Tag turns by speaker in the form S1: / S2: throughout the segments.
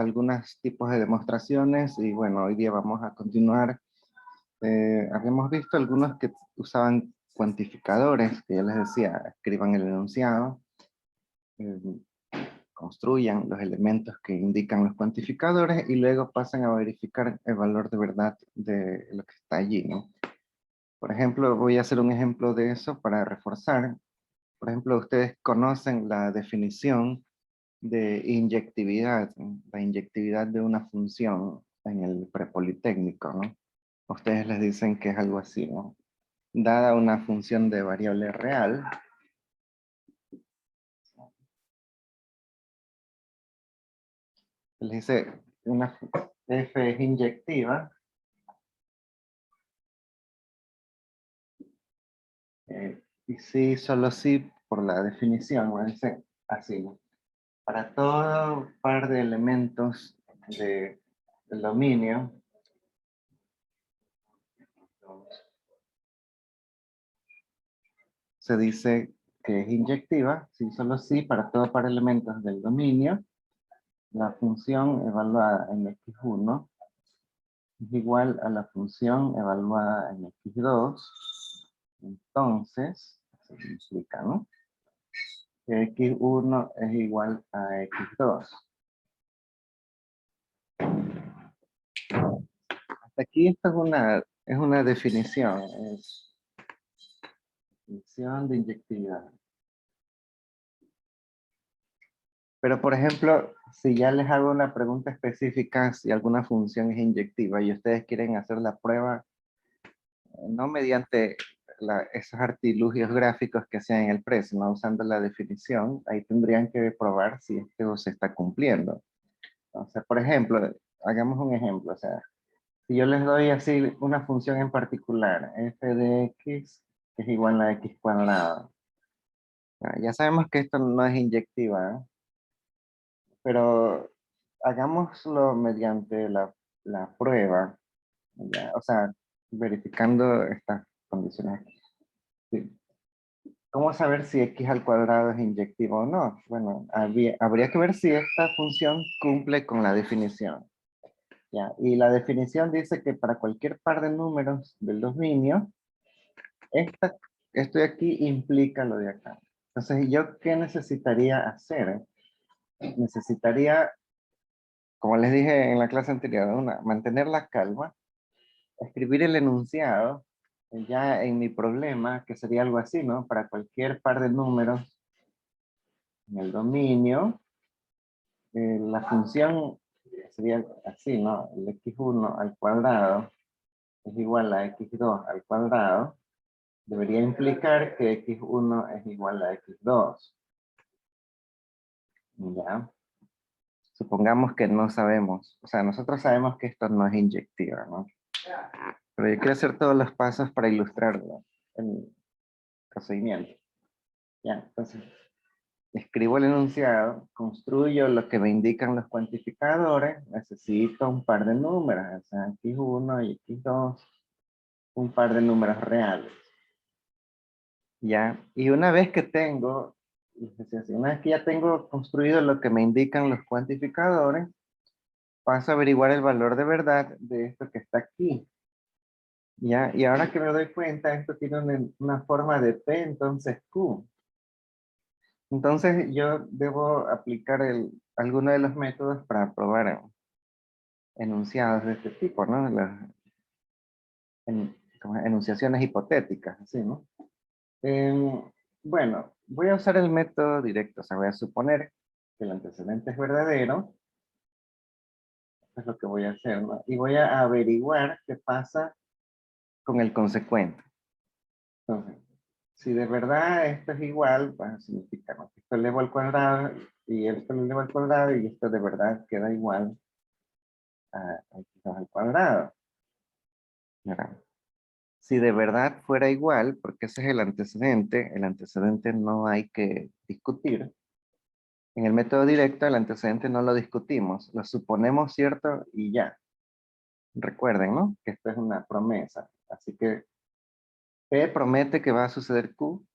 S1: algunos tipos de demostraciones y bueno, hoy día vamos a continuar. Habíamos visto algunos que usaban cuantificadores, que yo les decía, escriban el enunciado, eh, construyan los elementos que indican los cuantificadores y luego pasan a verificar el valor de verdad de lo que está allí, ¿no? Por ejemplo, voy a hacer un ejemplo de eso para reforzar. Por ejemplo, ustedes conocen la definición de inyectividad, ¿no? La inyectividad de una función en el prepolitécnico, ¿no? Ustedes les dicen que es algo así, ¿no? Dada una función de variable real, les dice una f es inyectiva, y sí, solo sí, por la definición, ¿no? Dice así, ¿no? Para todo par de elementos del dominio, se dice que es inyectiva, sí, solo sí, para todo par de elementos del dominio, la función evaluada en x1 es igual a la función evaluada en x2. Entonces, eso implica, ¿no? Que x1 es igual a x2. Hasta aquí esto es una definición, es definición de inyectividad. Pero, por ejemplo, si ya les hago una pregunta específica, si alguna función es inyectiva y ustedes quieren hacer la prueba, no mediante esos artilugios gráficos que hacían en el PRES, no usando la definición, ahí tendrían que probar si esto se está cumpliendo. Entonces, por ejemplo, hagamos un ejemplo, o sea, si yo les doy así una función en particular, f de x, que es igual a x cuadrado. Ya sabemos que esto no es inyectiva, ¿eh? Pero hagámoslo mediante la prueba, ¿ya? O sea, verificando estas condiciones. Sí. ¿Cómo saber si x al cuadrado es inyectivo o no? Bueno, habría que ver si esta función cumple con la definición. ¿Ya? Y la definición dice que para cualquier par de números del dominio, esto de aquí implica lo de acá. Entonces, ¿yo qué necesitaría hacer? Necesitaría, como les dije en la clase anterior, mantener la calma, escribir el enunciado, ya en mi problema, que sería algo así, ¿no? Para cualquier par de números en el dominio, la función sería así, ¿no? El x1 al cuadrado es igual a x2 al cuadrado, debería implicar que x1 es igual a x2. ¿Ya? Supongamos que no sabemos, o sea, nosotros sabemos que esto no es inyectiva, ¿no? Pero yo quiero hacer todos los pasos para ilustrarlo, el procedimiento. ¿Ya? Entonces, escribo el enunciado, construyo lo que me indican los cuantificadores, necesito un par de números, o sea, x1 y x2, un par de números reales. ¿Ya? Y una vez que ya tengo construido lo que me indican los cuantificadores, paso a averiguar el valor de verdad de esto que está aquí. ¿Ya? Y ahora que me doy cuenta, esto tiene una forma de P, entonces Q. Entonces yo debo aplicar alguno de los métodos para probar enunciados de este tipo, ¿no? Como enunciaciones hipotéticas, así, ¿no? Em, bueno, voy a usar el método directo, o sea, voy a suponer que el antecedente es verdadero, eso es lo que voy a hacer, ¿no? Y voy a averiguar qué pasa con el consecuente. Entonces, si de verdad esto es igual, pues significa, ¿no? Que esto eleva al cuadrado y esto lo eleva al cuadrado y esto de verdad queda igual a x2 al cuadrado. ¿Verdad? Si de verdad fuera igual, porque ese es el antecedente no hay que discutir. En el método directo, el antecedente no lo discutimos, lo suponemos cierto y ya. Recuerden, ¿no? Que esto es una promesa. Así que P promete que va a suceder Q.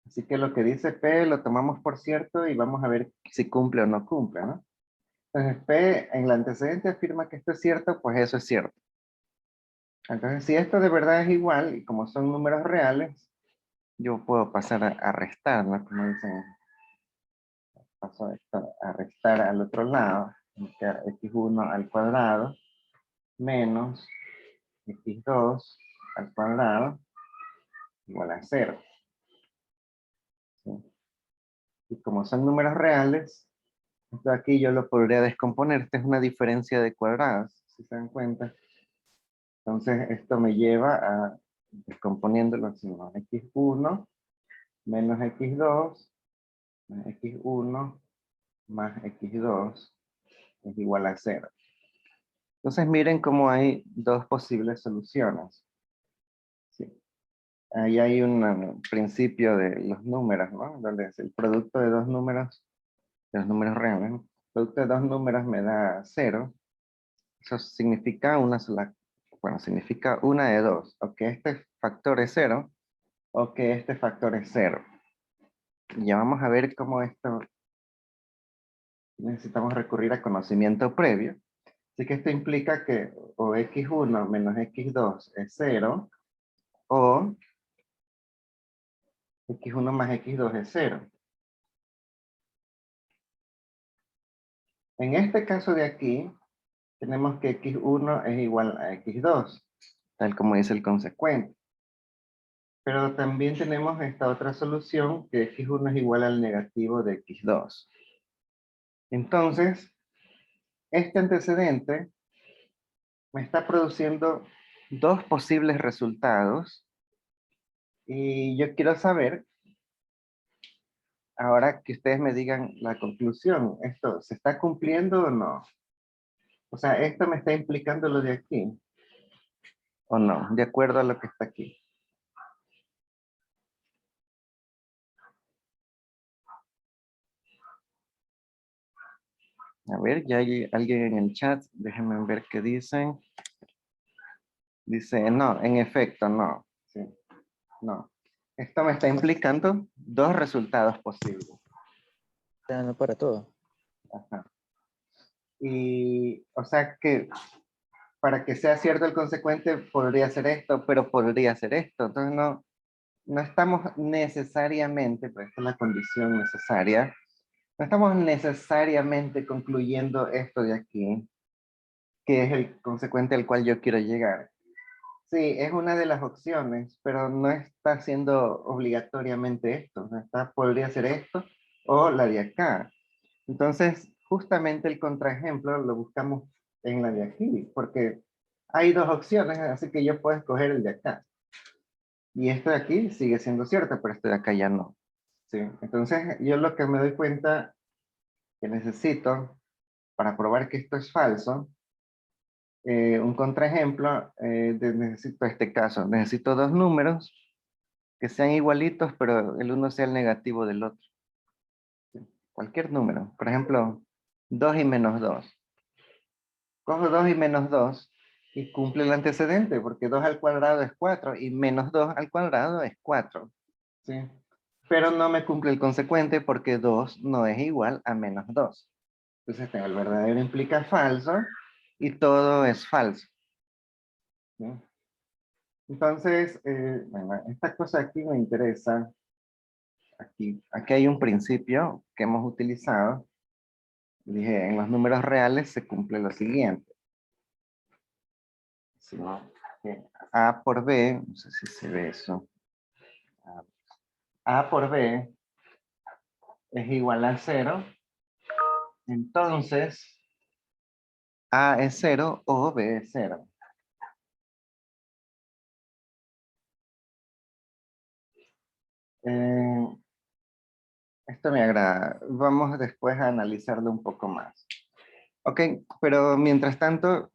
S1: Así que lo que dice P lo tomamos por cierto y vamos a ver si cumple o no cumple, ¿no? Entonces, P en el antecedente afirma que esto es cierto, pues eso es cierto. Entonces, si esto de verdad es igual, y como son números reales, yo puedo pasar a restar, ¿no? Como dicen, paso esto a restar al otro lado, queda x1 al cuadrado menos x2 al cuadrado igual a 0. ¿Sí? Y como son números reales, esto aquí yo lo podría descomponer. Esta es una diferencia de cuadrados, si se dan cuenta. Entonces esto me lleva a, descomponiéndolo así, ¿no? x1 menos x2 más x1 más x2 es igual a 0. Entonces miren cómo hay dos posibles soluciones. ¿Sí? Ahí hay un principio de los números, ¿no? Donde es el producto de dos números, de los números reales, ¿no? El producto de dos números me da 0. Eso significa una sola, bueno, significa una de dos. O que este factor es 0, o que este factor es 0. Ya vamos a ver cómo esto necesitamos recurrir a conocimiento previo. Así que esto implica que o x1 menos x2 es 0, o x1 más x2 es 0. En este caso de aquí, tenemos que x1 es igual a x2, tal como dice el consecuente. Pero también tenemos esta otra solución, que x1 es igual al negativo de x2. Entonces, este antecedente me está produciendo dos posibles resultados. Y yo quiero saber, ahora que ustedes me digan la conclusión, ¿esto se está cumpliendo o no? O sea, ¿esto me está implicando lo de aquí? ¿O no? De acuerdo a lo que está aquí. A ver, ya hay alguien en el chat. Déjenme ver qué dicen. Dice, no, en efecto, no. Sí, no. Esto me está implicando dos resultados posibles.
S2: sea, no para todo.
S1: Ajá. Y, o sea que para que sea cierto el consecuente podría ser esto, pero podría ser esto. Entonces no estamos necesariamente, pero esta es la condición necesaria, no estamos necesariamente concluyendo esto de aquí, que es el consecuente al cual yo quiero llegar. Sí, es una de las opciones, pero no está siendo obligatoriamente esto. O sea, podría ser esto o la de acá. Entonces, justamente el contraejemplo lo buscamos en la de aquí, porque hay dos opciones, así que yo puedo escoger el de acá. Y esto de aquí sigue siendo cierto, pero esto de acá ya no. ¿Sí? Entonces, yo lo que me doy cuenta que necesito para probar que esto es falso, un contraejemplo, necesito este caso. Necesito dos números que sean igualitos, pero el uno sea el negativo del otro. ¿Sí? Cualquier número. Por ejemplo, 2 y menos 2. Cojo 2 y menos 2 y cumple el antecedente, porque 2 al cuadrado es 4 y menos 2 al cuadrado es 4. ¿Sí? Pero no me cumple el consecuente porque 2 no es igual a menos 2. Entonces tengo el verdadero implica falso y todo es falso. ¿Sí? Entonces, bueno, esta cosa aquí me interesa. Aquí hay un principio que hemos utilizado. Dije, en los números reales se cumple lo siguiente. ¿Sí? Que A por B, no sé si se ve eso. A por B es igual a 0. Entonces, A es 0 o B es 0. Esto me agrada. Vamos después a analizarlo un poco más. Ok, pero mientras tanto,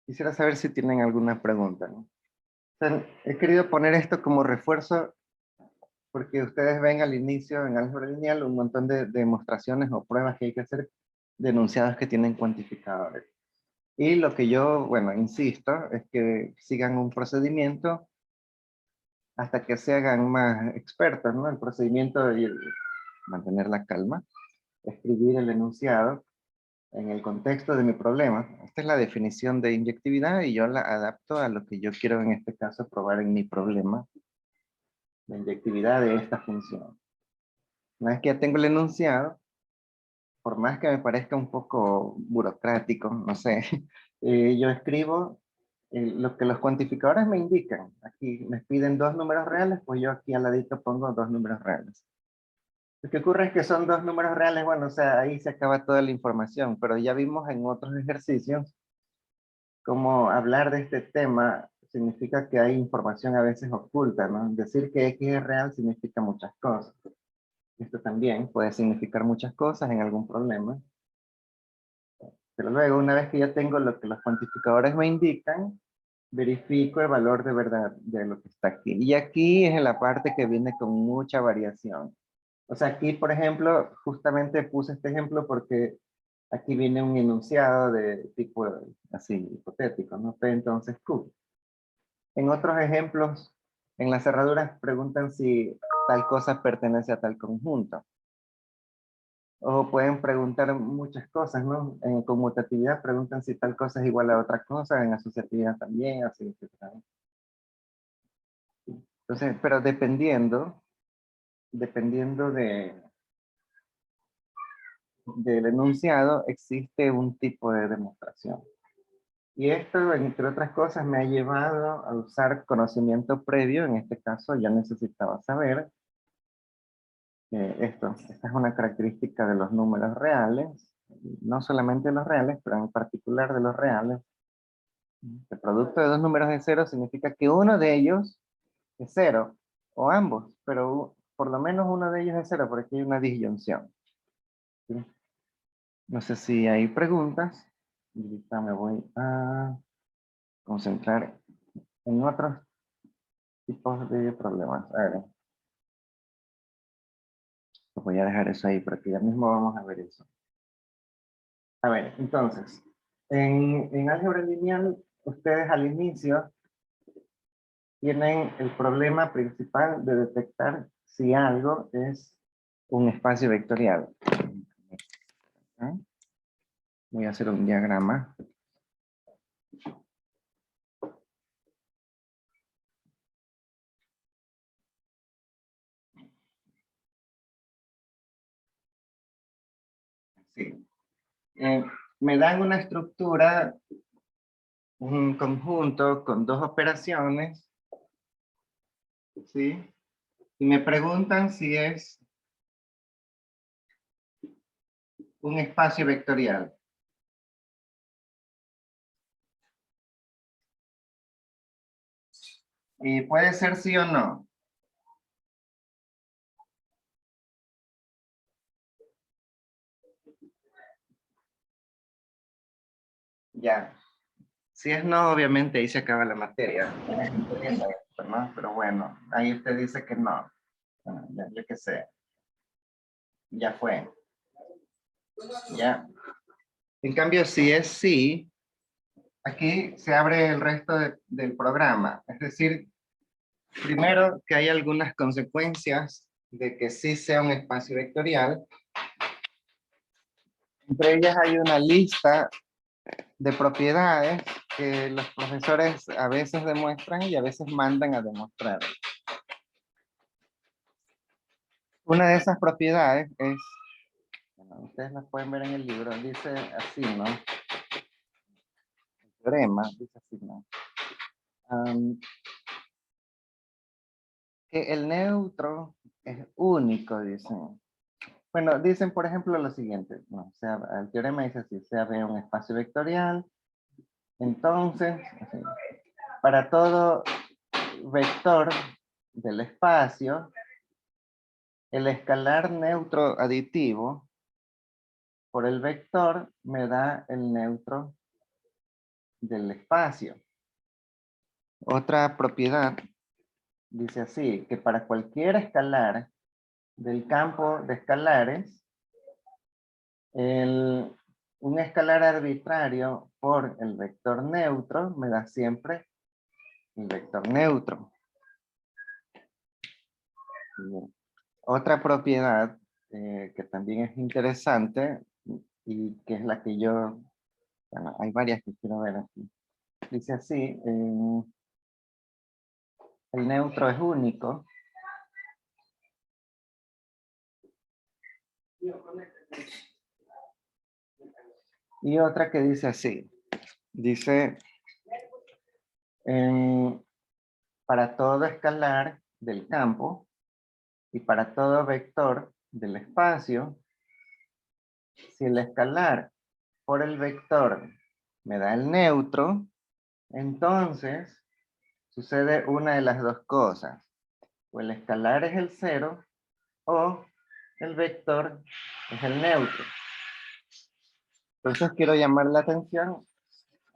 S1: quisiera saber si tienen alguna pregunta, ¿no? O sea, he querido poner esto como refuerzo porque ustedes ven al inicio en álgebra lineal un montón de demostraciones o pruebas que hay que hacer de enunciados que tienen cuantificadores. Y lo que yo, bueno, insisto, es que sigan un procedimiento hasta que se hagan más expertos, ¿no? El procedimiento de mantener la calma, escribir el enunciado, en el contexto de mi problema. Esta es la definición de inyectividad y yo la adapto a lo que yo quiero en este caso probar en mi problema. La inyectividad de esta función. Una vez que ya tengo el enunciado, por más que me parezca un poco burocrático, no sé, yo escribo lo que los cuantificadores me indican. Aquí me piden dos números reales, pues yo aquí al ladito pongo dos números reales. Lo que ocurre es que son dos números reales, bueno, o sea, ahí se acaba toda la información, pero ya vimos en otros ejercicios cómo hablar de este tema significa que hay información a veces oculta, ¿no? Decir que X es real significa muchas cosas. Esto también puede significar muchas cosas en algún problema. Pero luego, una vez que ya tengo lo que los cuantificadores me indican, verifico el valor de verdad de lo que está aquí. Y aquí es en la parte que viene con mucha variación. O sea, aquí, por ejemplo, justamente puse este ejemplo porque aquí viene un enunciado de tipo así, hipotético, ¿no? P entonces Q. En otros ejemplos, en las cerraduras preguntan si tal cosa pertenece a tal conjunto. O pueden preguntar muchas cosas, ¿no? En conmutatividad preguntan si tal cosa es igual a otra cosa, en asociatividad también, así, etc. Entonces, pero dependiendo del enunciado, existe un tipo de demostración. Y esto, entre otras cosas, me ha llevado a usar conocimiento previo. En este caso, ya necesitaba saber esta es una característica de los números reales, no solamente los reales, pero en particular de los reales. El producto de dos números de cero significa que uno de ellos es cero, o ambos, pero por lo menos uno de ellos es cero, porque hay una disyunción. ¿Sí? No sé si hay preguntas. Y ahorita me voy a concentrar en otros tipos de problemas. A ver, voy a dejar eso ahí, porque ya mismo vamos a ver eso. A ver, entonces, en álgebra lineal, ustedes al inicio tienen el problema principal de detectar si algo es un espacio vectorial. ¿Ah? Voy a hacer un diagrama. Sí. Me dan una estructura, un conjunto con dos operaciones, ¿sí? Y me preguntan si es un espacio vectorial. Y puede ser sí o no. Ya. Si es no, obviamente ahí se acaba la materia. No les interesa esto, ¿no? Pero bueno, ahí usted dice que no. Bueno, ya, yo qué sé. Ya fue. Ya. En cambio, si es sí, aquí se abre el resto del programa. Es decir, primero que hay algunas consecuencias de que sí sea un espacio vectorial. Entre ellas hay una lista de propiedades que los profesores a veces demuestran y a veces mandan a demostrar. Una de esas propiedades es, bueno, ustedes las pueden ver en el libro, dice así, ¿no? El teorema dice así, ¿no? Que el neutro es único, dicen. Bueno, dicen, por ejemplo, lo siguiente, ¿no? O sea, el teorema dice así, sea B un espacio vectorial, entonces, así, para todo vector del espacio, el escalar neutro aditivo por el vector me da el neutro del espacio. Otra propiedad dice así, que para cualquier escalar del campo de escalares, un escalar arbitrario por el vector neutro me da siempre el vector neutro. Bien. Otra propiedad que también es interesante y que es la que yo, bueno, hay varias que quiero ver aquí. Dice así, el neutro es único. Y otra que dice así, dice, para todo escalar del campo y para todo vector del espacio, si el escalar por el vector me da el neutro, entonces sucede una de las dos cosas. O el escalar es el cero o el vector es el neutro. Entonces quiero llamar la atención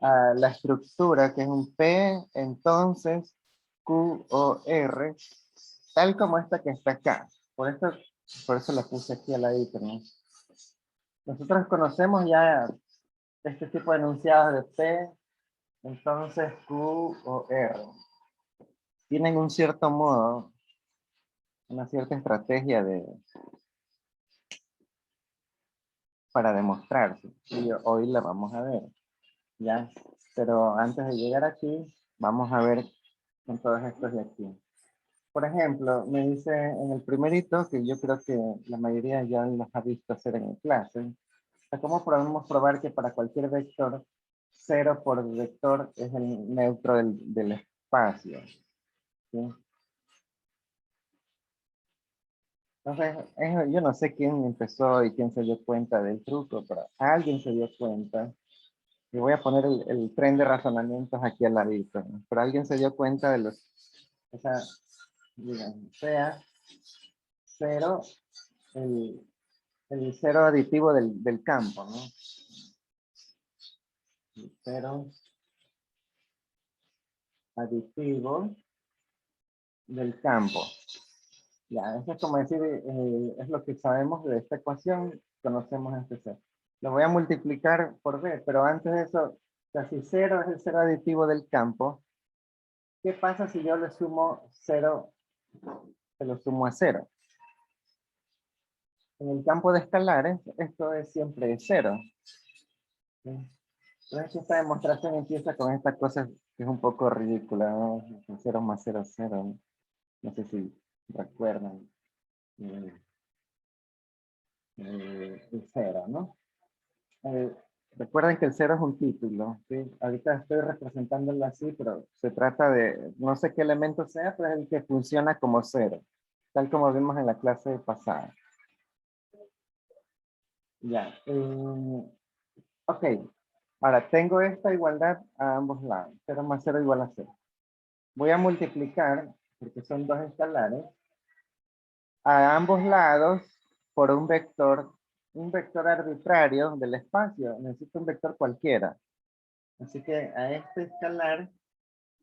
S1: a la estructura que es un P, entonces, Q o R, tal como esta que está acá. Por eso la puse aquí al ladito, ¿no? Nosotros conocemos ya este tipo de enunciados de P, entonces Q o R. Tienen un cierto modo, una cierta estrategia para demostrarse. Y hoy la vamos a ver, ¿ya? Pero antes de llegar aquí, vamos a ver con todos estos de aquí. Por ejemplo, me dice en el primerito, que yo creo que la mayoría ya los ha visto hacer en clase, o sea, ¿cómo podemos probar que para cualquier vector, 0 por vector es el neutro del espacio? ¿Sí? Entonces, yo no sé quién empezó y quién se dio cuenta del truco, pero alguien se dio cuenta. Y voy a poner el tren de razonamientos aquí al ladito, ¿no? Pero alguien se dio cuenta de los, o sea, digan, sea 0 el cero aditivo del campo, ¿no? El cero aditivo del campo. Ya, eso es como decir, es lo que sabemos de esta ecuación, conocemos este cero. Lo voy a multiplicar por b, pero antes de eso, o sea, si 0 es el cero aditivo del campo, ¿qué pasa si yo le sumo 0, se lo sumo a 0? En el campo de escalares, esto es siempre 0. ¿Sí? Entonces esta demostración empieza con esta cosa que es un poco ridícula, ¿no? 0 más 0, 0. ¿No? No sé si recuerdan el 0, ¿no? Eh, recuerden que el 0 es un título, ¿sí? Ahorita estoy representándolo así, pero se trata de, no sé qué elemento sea, pero es el que funciona como 0, tal como vimos en la clase pasada. Ya. Ok. Ahora, tengo esta igualdad a ambos lados. 0 más 0 igual a 0. Voy a multiplicar, porque son dos escalares, a ambos lados por un vector arbitrario del espacio. Necesito un vector cualquiera. Así que a este escalar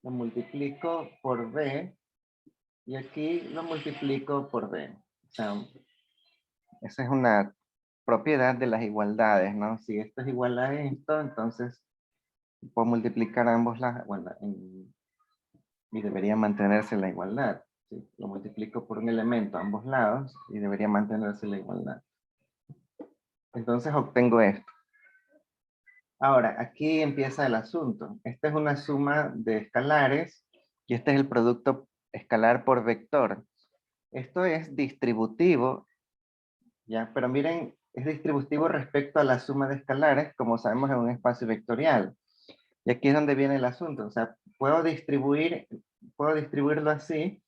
S1: lo multiplico por b y aquí lo multiplico por b. O sea, esa es una propiedad de las igualdades, ¿no? Si esto es igual a esto, entonces puedo multiplicar a ambos lados, bueno, y debería mantenerse la igualdad. ¿Sí? Lo multiplico por un elemento a ambos lados y debería mantenerse la igualdad. Entonces obtengo esto. Ahora, aquí empieza el asunto. Esta es una suma de escalares y este es el producto escalar por vector. Esto es distributivo, ¿ya? Pero miren, es distributivo respecto a la suma de escalares, como sabemos en un espacio vectorial. Y aquí es donde viene el asunto. O sea, puedo distribuirlo así,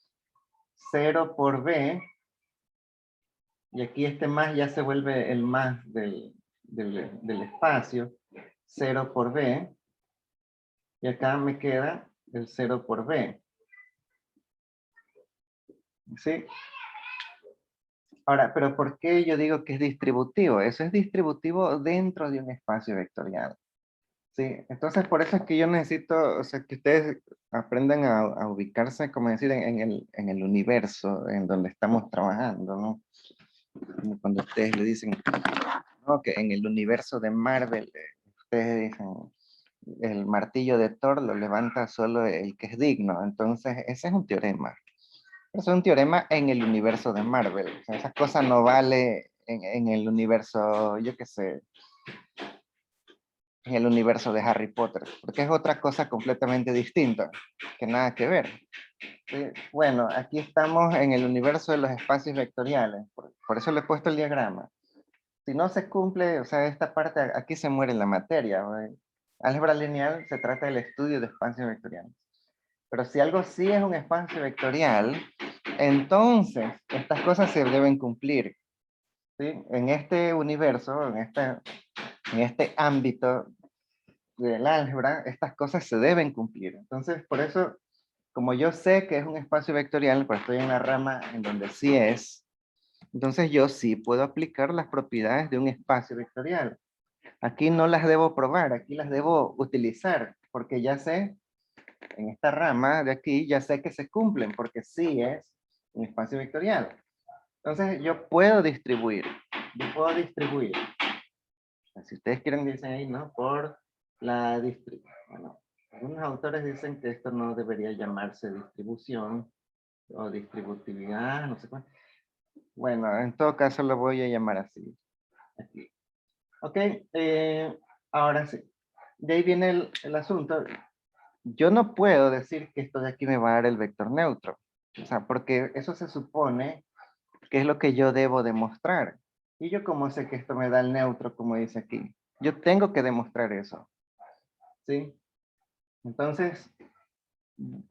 S1: 0 por b, y aquí este más ya se vuelve el más del espacio, 0 por b, y acá me queda el 0 por b. ¿Sí? Ahora, pero ¿por qué yo digo que es distributivo? Eso es distributivo dentro de un espacio vectorial. Sí, entonces por eso es que yo necesito, o sea, que ustedes aprendan a ubicarse, como decir, en el universo en donde estamos trabajando, ¿no? Como cuando ustedes le dicen, no, que en el universo de Marvel, ustedes dicen, el martillo de Thor lo levanta solo el que es digno. Entonces, ese es un teorema. Es un teorema en el universo de Marvel. O sea, esa cosa no vale en el universo, yo qué sé, en el universo de Harry Potter, porque es otra cosa completamente distinta, que nada que ver. Sí, bueno, aquí estamos en el universo de los espacios vectoriales, por eso le he puesto el diagrama. Si no se cumple, o sea, esta parte, aquí se muere la materia. ¿Ve? Álgebra lineal se trata del estudio de espacios vectoriales. Pero si algo sí es un espacio vectorial, entonces estas cosas se deben cumplir. ¿Sí? En este universo, en este ámbito del álgebra, estas cosas se deben cumplir. Entonces, por eso, como yo sé que es un espacio vectorial, pues estoy en la rama en donde sí es, entonces yo sí puedo aplicar las propiedades de un espacio vectorial. Aquí no las debo probar, aquí las debo utilizar, porque ya sé, en esta rama de aquí, ya sé que se cumplen, porque sí es un espacio vectorial. Entonces yo puedo distribuir, si ustedes quieren dicen ahí, ¿no? Por la distribución. Bueno, algunos autores dicen que esto no debería llamarse distribución o distributividad, no sé cuál. Bueno, en todo caso lo voy a llamar así. Aquí. Ok, ahora sí. De ahí viene el asunto. Yo no puedo decir que esto de aquí me va a dar el vector neutro. O sea, porque eso se supone que es lo que yo debo demostrar. Y yo cómo sé que esto me da el neutro, como dice aquí. Yo tengo que demostrar eso. ¿Sí? Entonces,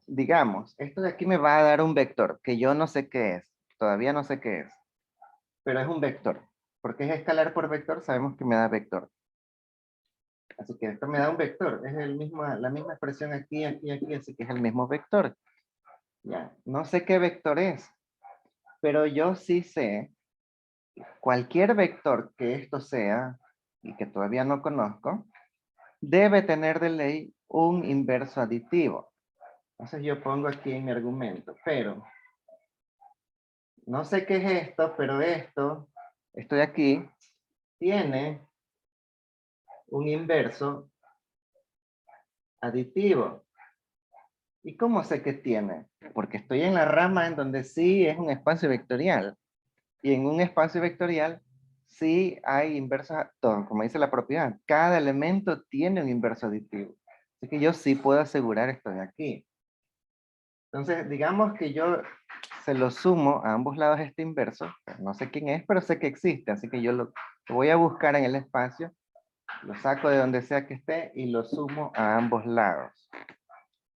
S1: digamos, esto de aquí me va a dar un vector que yo no sé qué es. Todavía no sé qué es. Pero es un vector. Porque es escalar por vector, sabemos que me da vector. Así que esto me da un vector. Es la misma expresión aquí, aquí, aquí. Así que es el mismo vector. Ya. No sé qué vector es. Pero yo sí sé cualquier vector que esto sea, y que todavía no conozco, debe tener de ley un inverso aditivo. Entonces yo pongo aquí en mi argumento, pero no sé qué es esto, pero esto de aquí, tiene un inverso aditivo. ¿Y cómo sé que tiene? Porque estoy en la rama en donde sí es un espacio vectorial. Y en un espacio vectorial sí hay inversos, como dice la propiedad, cada elemento tiene un inverso aditivo. Así que yo sí puedo asegurar esto de aquí. Entonces, digamos que yo se lo sumo a ambos lados este inverso. No sé quién es, pero sé que existe. Así que yo lo voy a buscar en el espacio, lo saco de donde sea que esté y lo sumo a ambos lados.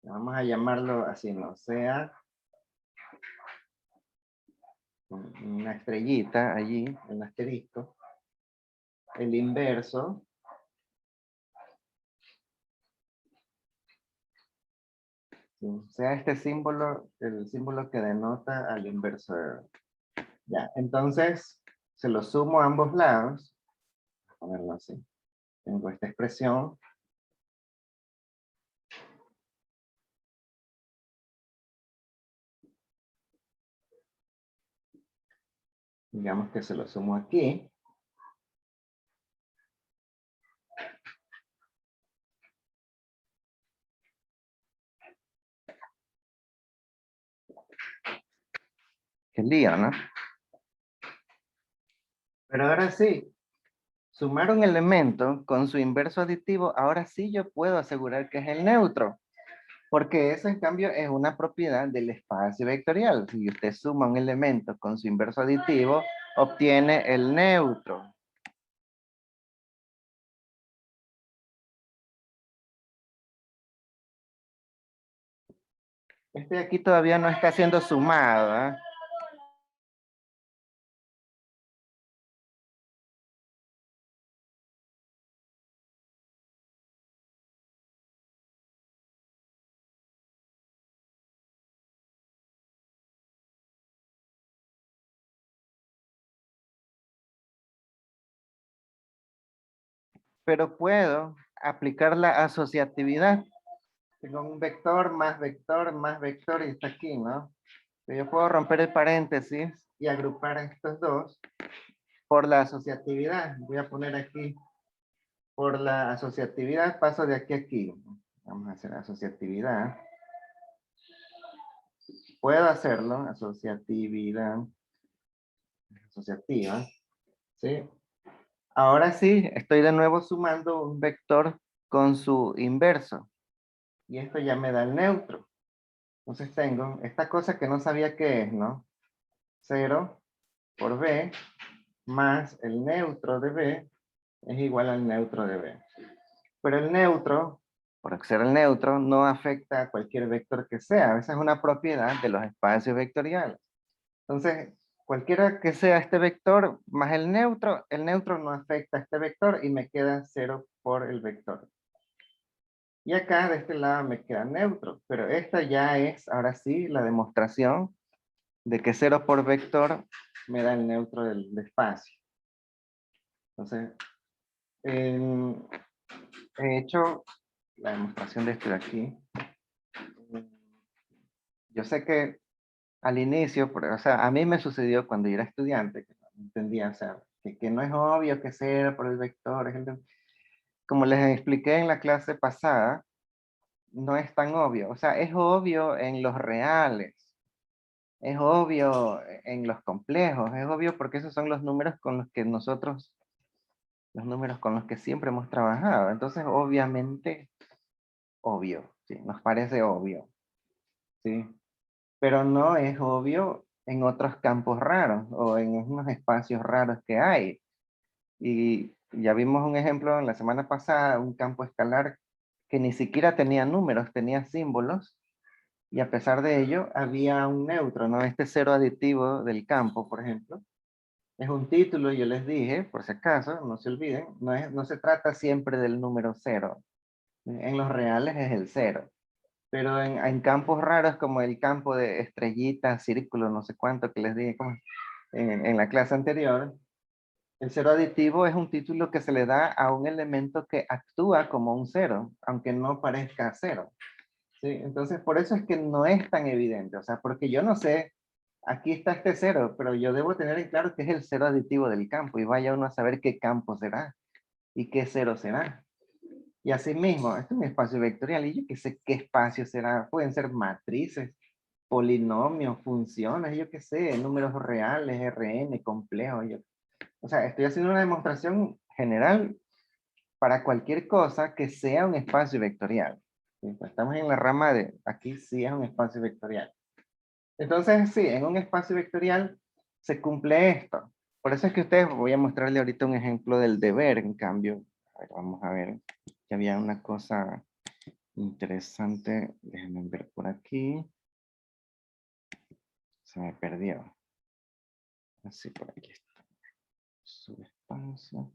S1: Vamos a llamarlo así, no sea una estrellita allí, un asterisco. El inverso sea este símbolo, el símbolo que denota al inverso. Ya, entonces se lo sumo a ambos lados. Voy a ponerlo así. Tengo esta expresión. Digamos que se lo sumo aquí. Qué lío, ¿no? Pero ahora sí, sumar un elemento con su inverso aditivo, ahora sí yo puedo asegurar que es el neutro. Porque eso en cambio es una propiedad del espacio vectorial. Si usted suma un elemento con su inverso aditivo, obtiene el neutro. Este de aquí todavía no está siendo sumado, ¿eh? Pero puedo aplicar la asociatividad. Tengo un vector más vector y está aquí, ¿no? Yo puedo romper el paréntesis y agrupar estos dos por la asociatividad. Voy a poner aquí, por la asociatividad paso de aquí a aquí. Vamos a hacer asociatividad. Puedo hacerlo, asociatividad, asociativa, ¿sí? Ahora sí, estoy de nuevo sumando un vector con su inverso. Y esto ya me da el neutro. Entonces tengo esta cosa que no sabía qué es, ¿no? 0 por b más el neutro de b es igual al neutro de b. Pero el neutro, por ser el neutro, no afecta a cualquier vector que sea. Esa es una propiedad de los espacios vectoriales. Entonces, cualquiera que sea este vector más el neutro no afecta a este vector y me queda 0 por el vector. Y acá de este lado me queda neutro, pero esta ya es, ahora sí, la demostración de que 0 por vector me da el neutro del espacio. Entonces, he hecho la demostración de esto de aquí. Yo sé que al inicio, o sea, a mí me sucedió cuando yo era estudiante, que no entendía, o sea, que no es obvio que 0 por el vector. Como les expliqué en la clase pasada, no es tan obvio. O sea, es obvio en los reales, es obvio en los complejos, es obvio porque esos son los números con los que nosotros, los números con los que siempre hemos trabajado. Entonces, obviamente, obvio, sí, nos parece obvio, sí. Pero no es obvio en otros campos raros o en unos espacios raros que hay. Y ya vimos un ejemplo en la semana pasada, un campo escalar que ni siquiera tenía números, tenía símbolos, y a pesar de ello había un neutro, ¿no? Este cero aditivo del campo, por ejemplo, es un título, yo les dije, por si acaso, no se olviden, no se trata siempre del número cero. En los reales es el cero. Pero en campos raros como el campo de estrellita, círculo, no sé cuánto que les dije en la clase anterior, el cero aditivo es un título que se le da a un elemento que actúa como un cero, aunque no parezca cero. ¿Sí? Entonces, por eso es que no es tan evidente. O sea, porque yo no sé, aquí está este cero, pero yo debo tener en claro que es el cero aditivo del campo y vaya uno a saber qué campo será y qué cero será. Y así mismo, este es un espacio vectorial y yo qué sé qué espacio será. Pueden ser matrices, polinomios, funciones, yo qué sé, números reales, Rn, complejos. O sea, estoy haciendo una demostración general para cualquier cosa que sea un espacio vectorial. ¿Sí? Pues estamos en la rama de, aquí sí es un espacio vectorial. Entonces, sí, en un espacio vectorial se cumple esto. Por eso es que ustedes, voy a mostrarle ahorita un ejemplo del deber, en cambio. A ver, vamos a ver, que había una cosa interesante. Déjenme ver por aquí. Se me perdió. Así, por aquí está. Subespacio.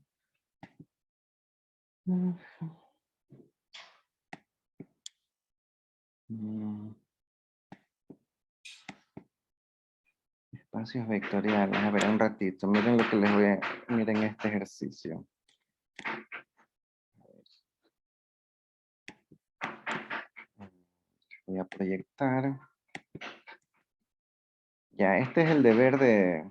S1: Espacios vectoriales. A ver, un ratito. Miren lo que les voy a... Miren este ejercicio. Voy a proyectar. Ya, este es el deber de...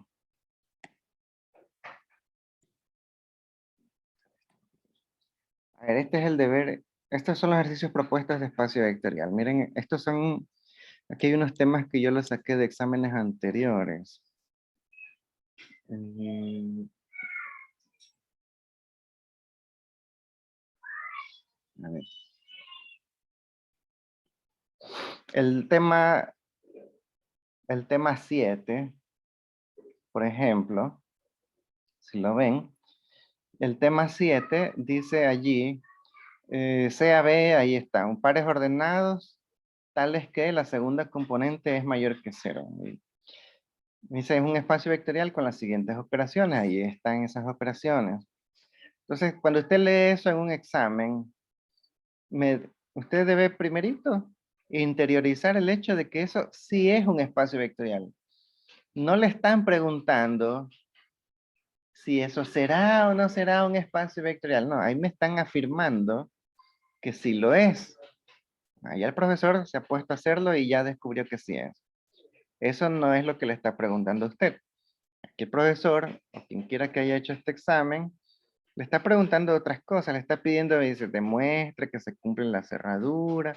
S1: A ver, este es el deber... Estos son los ejercicios propuestos de espacio vectorial. Miren, estos son... Aquí hay unos temas que yo los saqué de exámenes anteriores. A ver. El tema 7, por ejemplo, si lo ven, el tema 7 dice allí, C a B, ahí está, un pares ordenados, tales que la segunda componente es mayor que 0. Dice, es un espacio vectorial con las siguientes operaciones, ahí están esas operaciones. Entonces, cuando usted lee eso en un examen, usted debe primerito interiorizar el hecho de que eso sí es un espacio vectorial. No le están preguntando si eso será o no será un espacio vectorial. No, ahí me están afirmando que sí lo es. Allá el profesor se ha puesto a hacerlo y ya descubrió que sí es. Eso no es lo que le está preguntando a usted. Aquí el profesor, o quien quiera que haya hecho este examen, le está preguntando otras cosas. Le está pidiendo, dice, demuestre que se cumple la cerradura,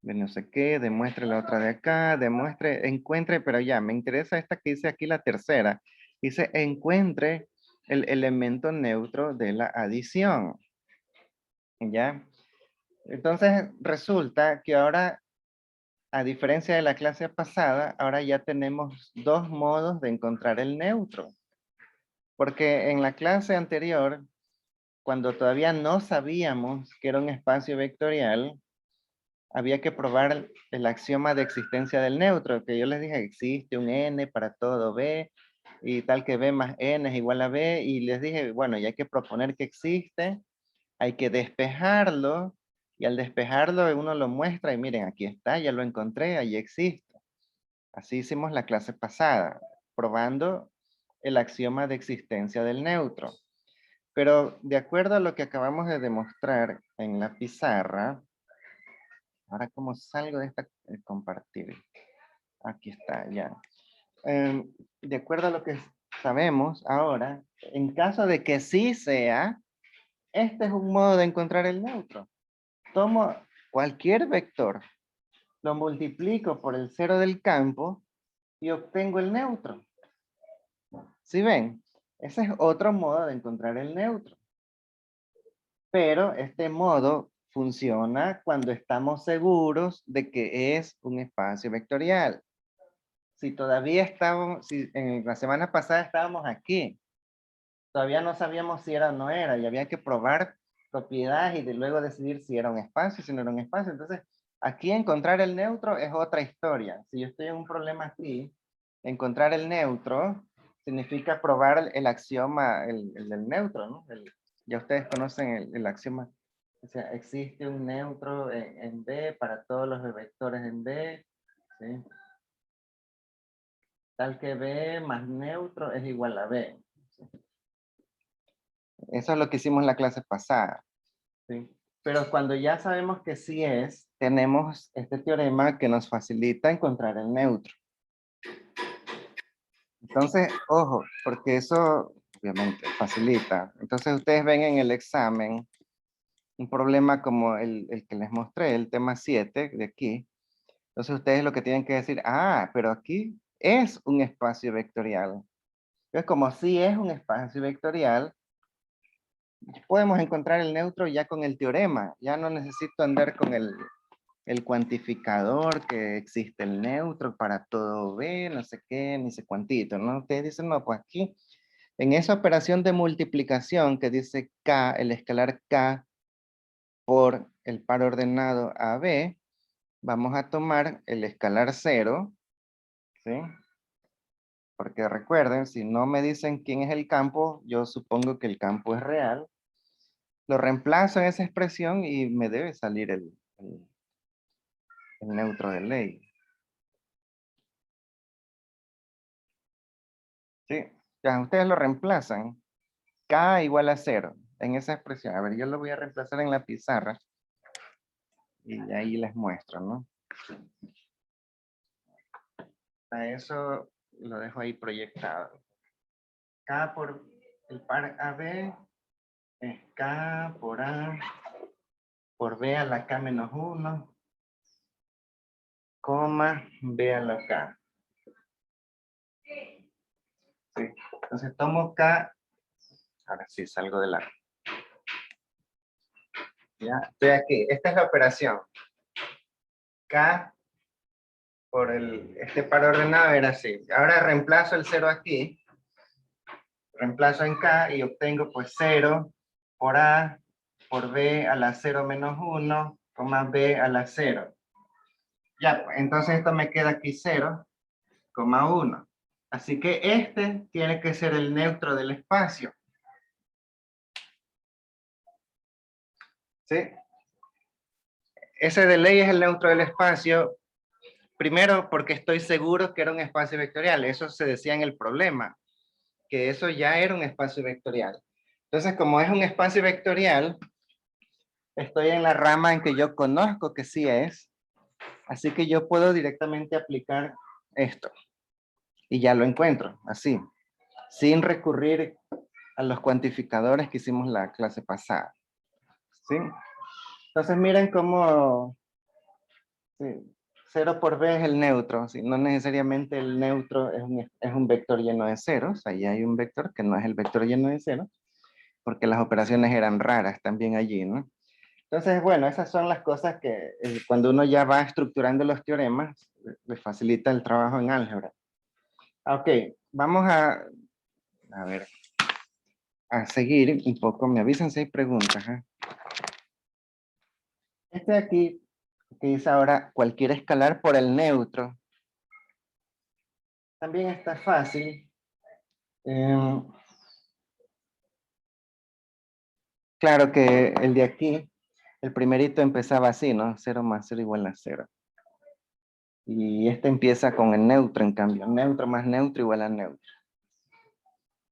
S1: de no sé qué, demuestre la otra de acá, demuestre, encuentre, pero ya, me interesa esta que dice aquí la tercera. Dice, encuentre el elemento neutro de la adición. ¿Ya? Entonces resulta que ahora, a diferencia de la clase pasada, ahora ya tenemos dos modos de encontrar el neutro. Porque en la clase anterior, cuando todavía no sabíamos que era un espacio vectorial, había que probar el axioma de existencia del neutro, que yo les dije, existe un n para todo b, y tal que b más n es igual a b, y les dije, bueno, ya hay que proponer que existe, hay que despejarlo, y al despejarlo uno lo muestra, y miren, aquí está, ya lo encontré, ahí existe. Así hicimos la clase pasada, probando el axioma de existencia del neutro. Pero de acuerdo a lo que acabamos de demostrar en la pizarra, ahora cómo salgo de esta compartir. Aquí está, ya. De acuerdo a lo que sabemos ahora, en caso de que sí sea, este es un modo de encontrar el neutro. Tomo cualquier vector, lo multiplico por el cero del campo y obtengo el neutro. ¿Sí ven? Ese es otro modo de encontrar el neutro. Pero este modo funciona cuando estamos seguros de que es un espacio vectorial. Si todavía estábamos, si en la semana pasada estábamos aquí, todavía no sabíamos si era o no era, y había que probar propiedades y luego decidir si era un espacio, si no era un espacio. Entonces, aquí encontrar el neutro es otra historia. Si yo estoy en un problema aquí, encontrar el neutro significa probar el axioma, el del neutro, ¿no? Ya ustedes conocen el axioma. O sea, existe un neutro en B para todos los vectores en B, ¿sí? Tal que B más neutro es igual a B. Eso es lo que hicimos en la clase pasada. ¿Sí? Pero cuando ya sabemos que sí es, tenemos este teorema que nos facilita encontrar el neutro. Entonces, ojo, porque eso obviamente facilita. Entonces ustedes ven en el examen un problema como el que les mostré, el tema 7 de aquí. Entonces ustedes lo que tienen que decir, ah, pero aquí es un espacio vectorial. Entonces, como sí es un espacio vectorial, podemos encontrar el neutro ya con el teorema. Ya no necesito andar con el cuantificador, que existe el neutro para todo B, no sé qué, ni sé cuantito, ¿no? Ustedes dicen, no, pues aquí, en esa operación de multiplicación que dice K, el escalar K por el par ordenado AB, vamos a tomar el escalar 0, ¿sí? Porque recuerden, si no me dicen quién es el campo, yo supongo que el campo es real. Lo reemplazo en esa expresión y me debe salir el neutro de ley. ¿Sí? Ya ustedes lo reemplazan. K igual a 0 en esa expresión. A ver, yo lo voy a reemplazar en la pizarra. Y ahí les muestro, ¿no? A eso lo dejo ahí proyectado. K por el par AB es K por A por B a la K menos 1, coma B a la K. Sí. Entonces tomo K. Ahora sí, salgo de la... Ya, estoy aquí. Esta es la operación. K por este par ordenado era así. Ahora reemplazo el 0 aquí. Reemplazo en K y obtengo pues 0 por A por B a la 0 menos 1, coma B a la 0. Ya, pues, entonces esto me queda aquí 0, coma 1. Así que este tiene que ser el neutro del espacio. ¿Sí? Ese de ley es el neutro del espacio. Primero, porque estoy seguro que era un espacio vectorial. Eso se decía en el problema, que eso ya era un espacio vectorial. Entonces, como es un espacio vectorial, estoy en la rama en que yo conozco que sí es. Así que yo puedo directamente aplicar esto. Y ya lo encuentro, así. Sin recurrir a los cuantificadores que hicimos la clase pasada. ¿Sí? Entonces miren cómo... Sí, 0 por b es el neutro, ¿sí? No necesariamente el neutro es un vector lleno de ceros, ahí hay un vector que no es el vector lleno de ceros, porque las operaciones eran raras también allí, ¿no? Entonces, bueno, esas son las cosas que cuando uno ya va estructurando los teoremas, le facilita el trabajo en álgebra. Ok, vamos a ver, a seguir un poco. Me avisan si hay preguntas. ¿Eh? Este de aquí, que dice ahora cualquier escalar por el neutro, también está fácil. Claro que el de aquí, el primerito empezaba así, ¿no? 0 más 0 igual a 0. Y este empieza con el neutro, en cambio. Neutro más neutro igual a neutro.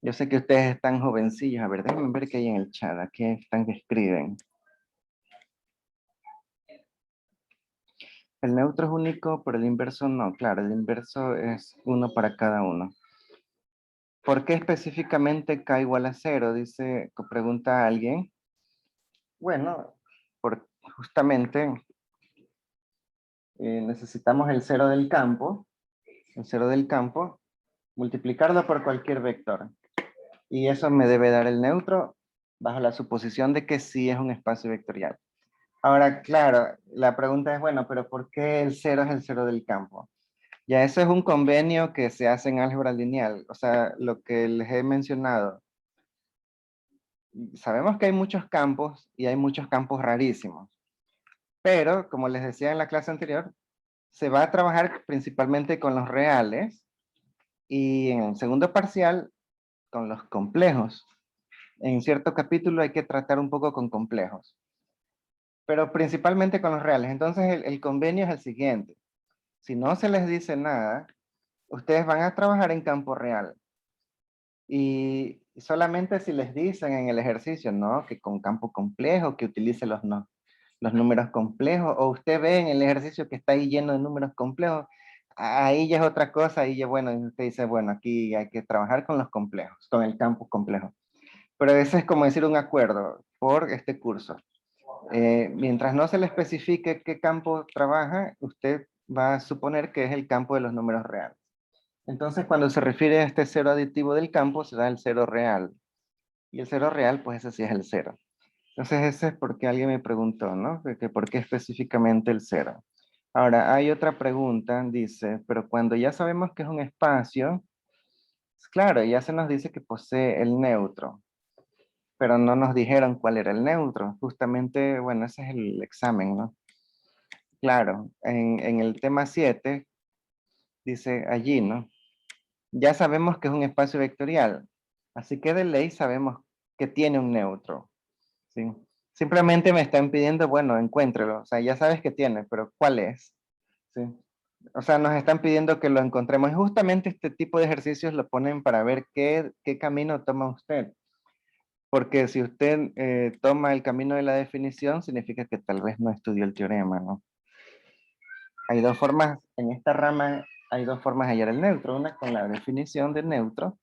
S1: Yo sé que ustedes están jovencillos. A ver, déjenme ver qué hay en el chat. Aquí están que escriben. El neutro es único, pero el inverso no. Claro, el inverso es uno para cada uno. ¿Por qué específicamente k igual a 0? Dice, pregunta alguien. Bueno, justamente necesitamos el cero del campo. El cero del campo, multiplicarlo por cualquier vector. Y eso me debe dar el neutro bajo la suposición de que sí es un espacio vectorial. Ahora, claro, la pregunta es, bueno, pero ¿por qué el cero es el cero del campo? Ya eso es un convenio que se hace en álgebra lineal. O sea, lo que les he mencionado. Sabemos que hay muchos campos y hay muchos campos rarísimos. Pero, como les decía en la clase anterior, se va a trabajar principalmente con los reales y en el segundo parcial con los complejos. En cierto capítulo hay que tratar un poco con complejos, pero principalmente con los reales. Entonces el convenio es el siguiente. Si no se les dice nada, ustedes van a trabajar en campo real. Y solamente si les dicen en el ejercicio, ¿no? Que con campo complejo, que utilice los números complejos, o usted ve en el ejercicio que está ahí lleno de números complejos, ahí ya es otra cosa, ahí ya, bueno, usted dice, bueno, aquí hay que trabajar con los complejos, con el campo complejo. Pero eso es como decir un acuerdo por este curso. Mientras no se le especifique qué campo trabaja, usted va a suponer que es el campo de los números reales. Entonces, cuando se refiere a este cero aditivo del campo, se da el cero real. Y el cero real, pues ese sí es el cero. Entonces, ese es porque alguien me preguntó, ¿no? Que ¿por qué específicamente el cero? Ahora, hay otra pregunta, dice, pero cuando ya sabemos que es un espacio, claro, ya se nos dice que posee el neutro, pero no nos dijeron cuál era el neutro. Justamente, bueno, ese es el examen, ¿no? Claro, en el tema 7, dice allí, ¿no? Ya sabemos que es un espacio vectorial, así que de ley sabemos que tiene un neutro, ¿sí? Simplemente me están pidiendo, bueno, encuéntrelo, o sea, ya sabes que tiene, pero ¿cuál es? ¿Sí? O sea, nos están pidiendo que lo encontremos. Y justamente este tipo de ejercicios lo ponen para ver qué camino toma usted. Porque si usted toma el camino de la definición, significa que tal vez no estudió el teorema, ¿no? Hay dos formas, en esta rama hay dos formas de hallar el neutro. Una con la definición de neutro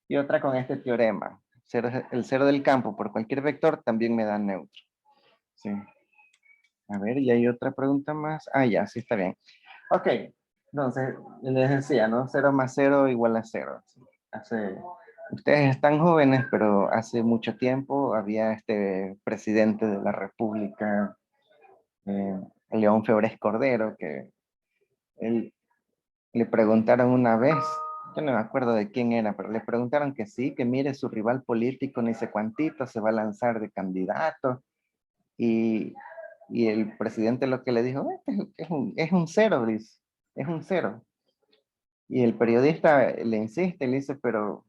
S1: y otra con este teorema. El cero del campo por cualquier vector también me da neutro. Sí. A ver, y hay otra pregunta más. Ah, ya, sí está bien. Ok, entonces les decía, ¿no? 0 más 0 igual a 0. Ustedes están jóvenes, pero hace mucho tiempo había este presidente de la República, León Febres Cordero, que él, le preguntaron una vez, yo no me acuerdo de quién era, pero le preguntaron que sí, que mire su rival político, ni sé cuántito, se va a lanzar de candidato, y, y el presidente lo que le dijo, es un cero, dice, es un cero. Y el periodista le insiste, le dice, pero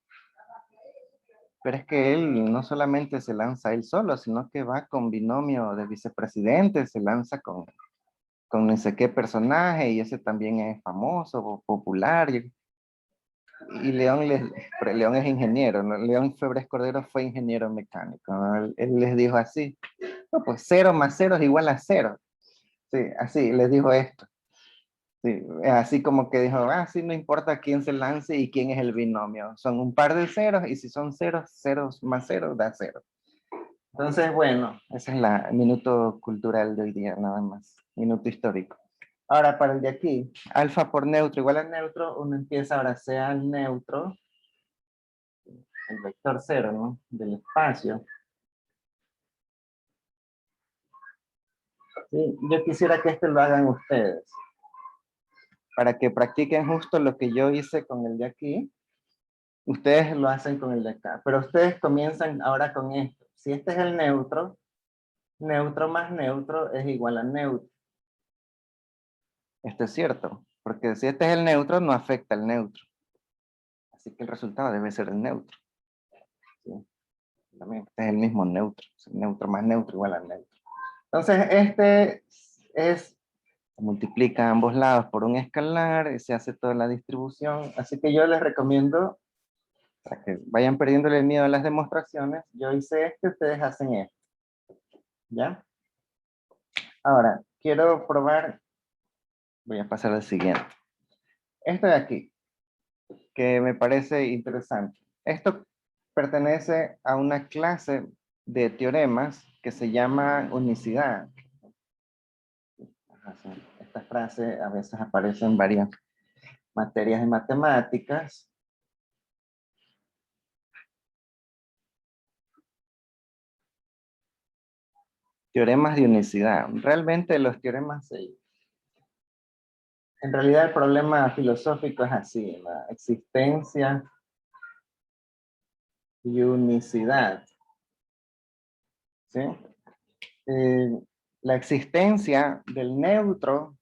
S1: es que él no solamente se lanza él solo, sino que va con binomio de vicepresidente, se lanza con no sé qué personaje, y ese también es famoso, popular. Y León es ingeniero, ¿no? León Febres Cordero fue ingeniero mecánico, ¿no? Él les dijo así, no, pues 0 más 0 es igual a 0. Sí, así les dijo esto. Sí, así como que dijo, sí, no importa quién se lance y quién es el binomio. Son un par de ceros y si son ceros, ceros más ceros da 0. Entonces, bueno, ese es el minuto cultural de hoy día, nada más. Minuto histórico. Ahora, para el de aquí, alfa por neutro igual a neutro, uno empieza ahora sea el neutro, el vector cero, ¿no? Del espacio. Sí, yo quisiera que esto lo hagan ustedes, para que practiquen justo lo que yo hice con el de aquí. Ustedes lo hacen con el de acá, pero ustedes comienzan ahora con esto. Si este es el neutro, neutro más neutro es igual a neutro. Esto es cierto, porque si este es el neutro, no afecta al neutro. Así que el resultado debe ser el neutro. ¿Sí? También este es el mismo neutro. Neutro más neutro igual a neutro. Entonces, este es, se multiplica a ambos lados por un escalar y se hace toda la distribución. Así que yo les recomiendo, para que vayan perdiéndole el miedo a las demostraciones, yo hice esto, ustedes hacen esto. ¿Ya? Ahora, quiero probar, voy a pasar al siguiente. Esto de aquí, que me parece interesante. Esto pertenece a una clase de teoremas que se llama unicidad. Esta frase a veces aparece en varias materias de matemáticas. Teoremas de unicidad. Realmente los teoremas, en realidad el problema filosófico es así, la existencia y unicidad. ¿Sí? La existencia del neutro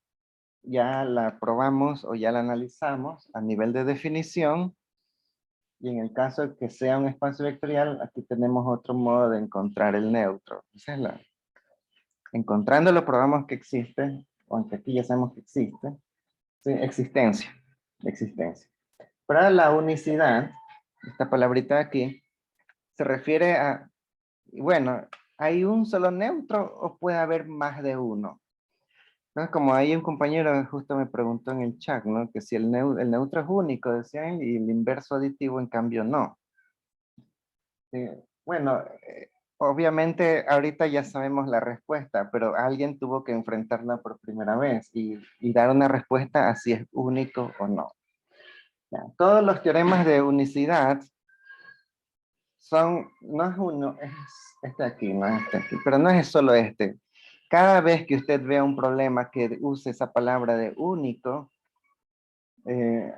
S1: ya la probamos o ya la analizamos a nivel de definición, y en el caso de que sea un espacio vectorial, aquí tenemos otro modo de encontrar el neutro. Esa es encontrándolo probamos que existe, aunque aquí ya sabemos que existe. Sí, existencia. Para la unicidad, esta palabrita de aquí, se refiere a, bueno, ¿hay un solo neutro o puede haber más de uno? Entonces, como hay un compañero justo me preguntó en el chat, ¿no? Que si el neutro es único, decían, y el inverso aditivo en cambio no. Bueno, obviamente ahorita ya sabemos la respuesta, pero alguien tuvo que enfrentarla por primera vez y dar una respuesta a si es único o no. Ya, todos los teoremas de unicidad son, no es uno, es este aquí, no es este aquí, pero no es solo este. Cada vez que usted vea un problema que use esa palabra de único, en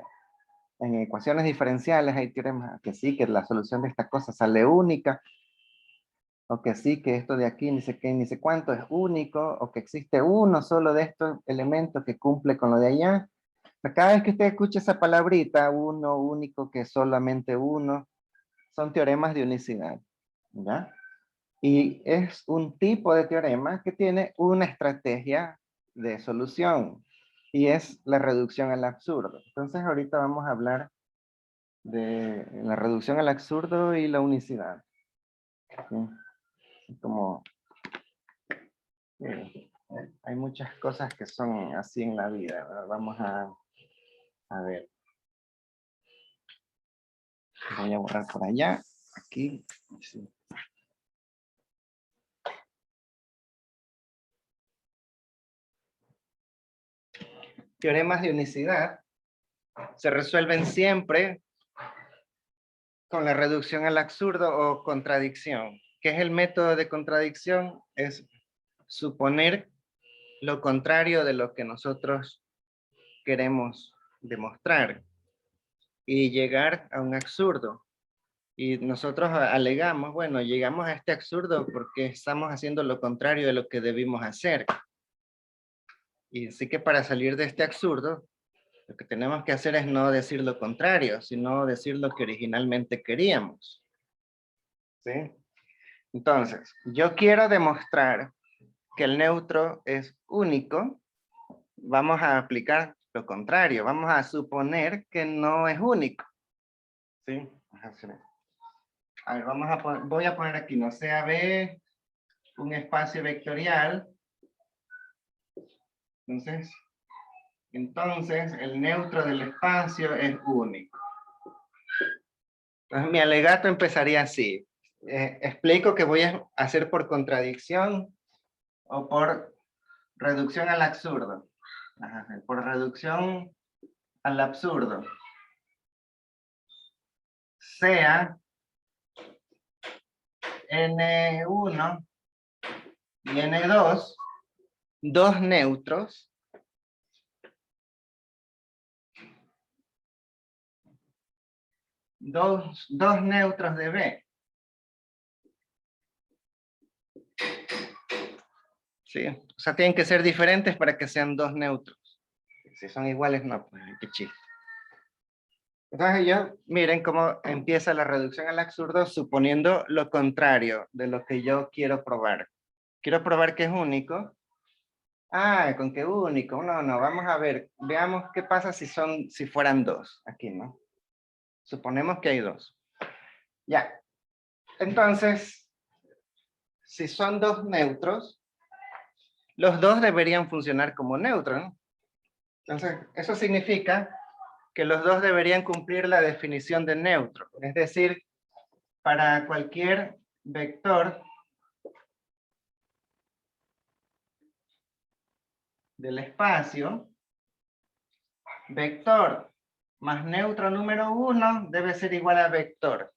S1: ecuaciones diferenciales hay teoremas que sí, que la solución de esta cosa sale única, o que sí, que esto de aquí, ni sé qué, ni sé cuánto, es único, o que existe uno solo de estos elementos que cumple con lo de allá. Cada vez que usted escucha esa palabrita, uno, único, que es solamente uno, son teoremas de unicidad, ¿ya? Y es un tipo de teorema que tiene una estrategia de solución, y es la reducción al absurdo. Entonces ahorita vamos a hablar de la reducción al absurdo y la unicidad. ¿Sí? Como hay muchas cosas que son así en la vida, ¿verdad? Vamos a ver. Voy a borrar por allá, aquí. Sí. Teoremas de unicidad se resuelven siempre con la reducción al absurdo o contradicción. ¿Qué es el método de contradicción? Es suponer lo contrario de lo que nosotros queremos demostrar y llegar a un absurdo. Y nosotros alegamos, bueno, llegamos a este absurdo porque estamos haciendo lo contrario de lo que debimos hacer. Y así que para salir de este absurdo, lo que tenemos que hacer es no decir lo contrario, sino decir lo que originalmente queríamos. ¿Sí? Entonces, yo quiero demostrar que el neutro es único. Vamos a aplicar lo contrario. Vamos a suponer que no es único. ¿Sí? A ver, voy a poner aquí, no sea B, un espacio vectorial. Entonces, el neutro del espacio es único. Entonces, mi alegato empezaría así. Explico que voy a hacer por contradicción o por reducción al absurdo. Ajá, por reducción al absurdo, sea N1 y N2, dos neutros, dos neutros de B. ¿Sí? O sea, tienen que ser diferentes para que sean dos neutros. Si son iguales, no, pues qué chiste. Entonces miren cómo empieza la reducción al absurdo suponiendo lo contrario de lo que yo quiero probar. Quiero probar que es único. Ah, ¿con qué único? No, no, vamos a ver. Veamos qué pasa si fueran dos. Aquí, ¿no? Suponemos que hay dos. Ya. Entonces, si son dos neutros, los dos deberían funcionar como neutros, ¿no? Entonces, eso significa que los dos deberían cumplir la definición de neutro. Es decir, para cualquier vector del espacio, vector más neutro número 1 debe ser igual a vector.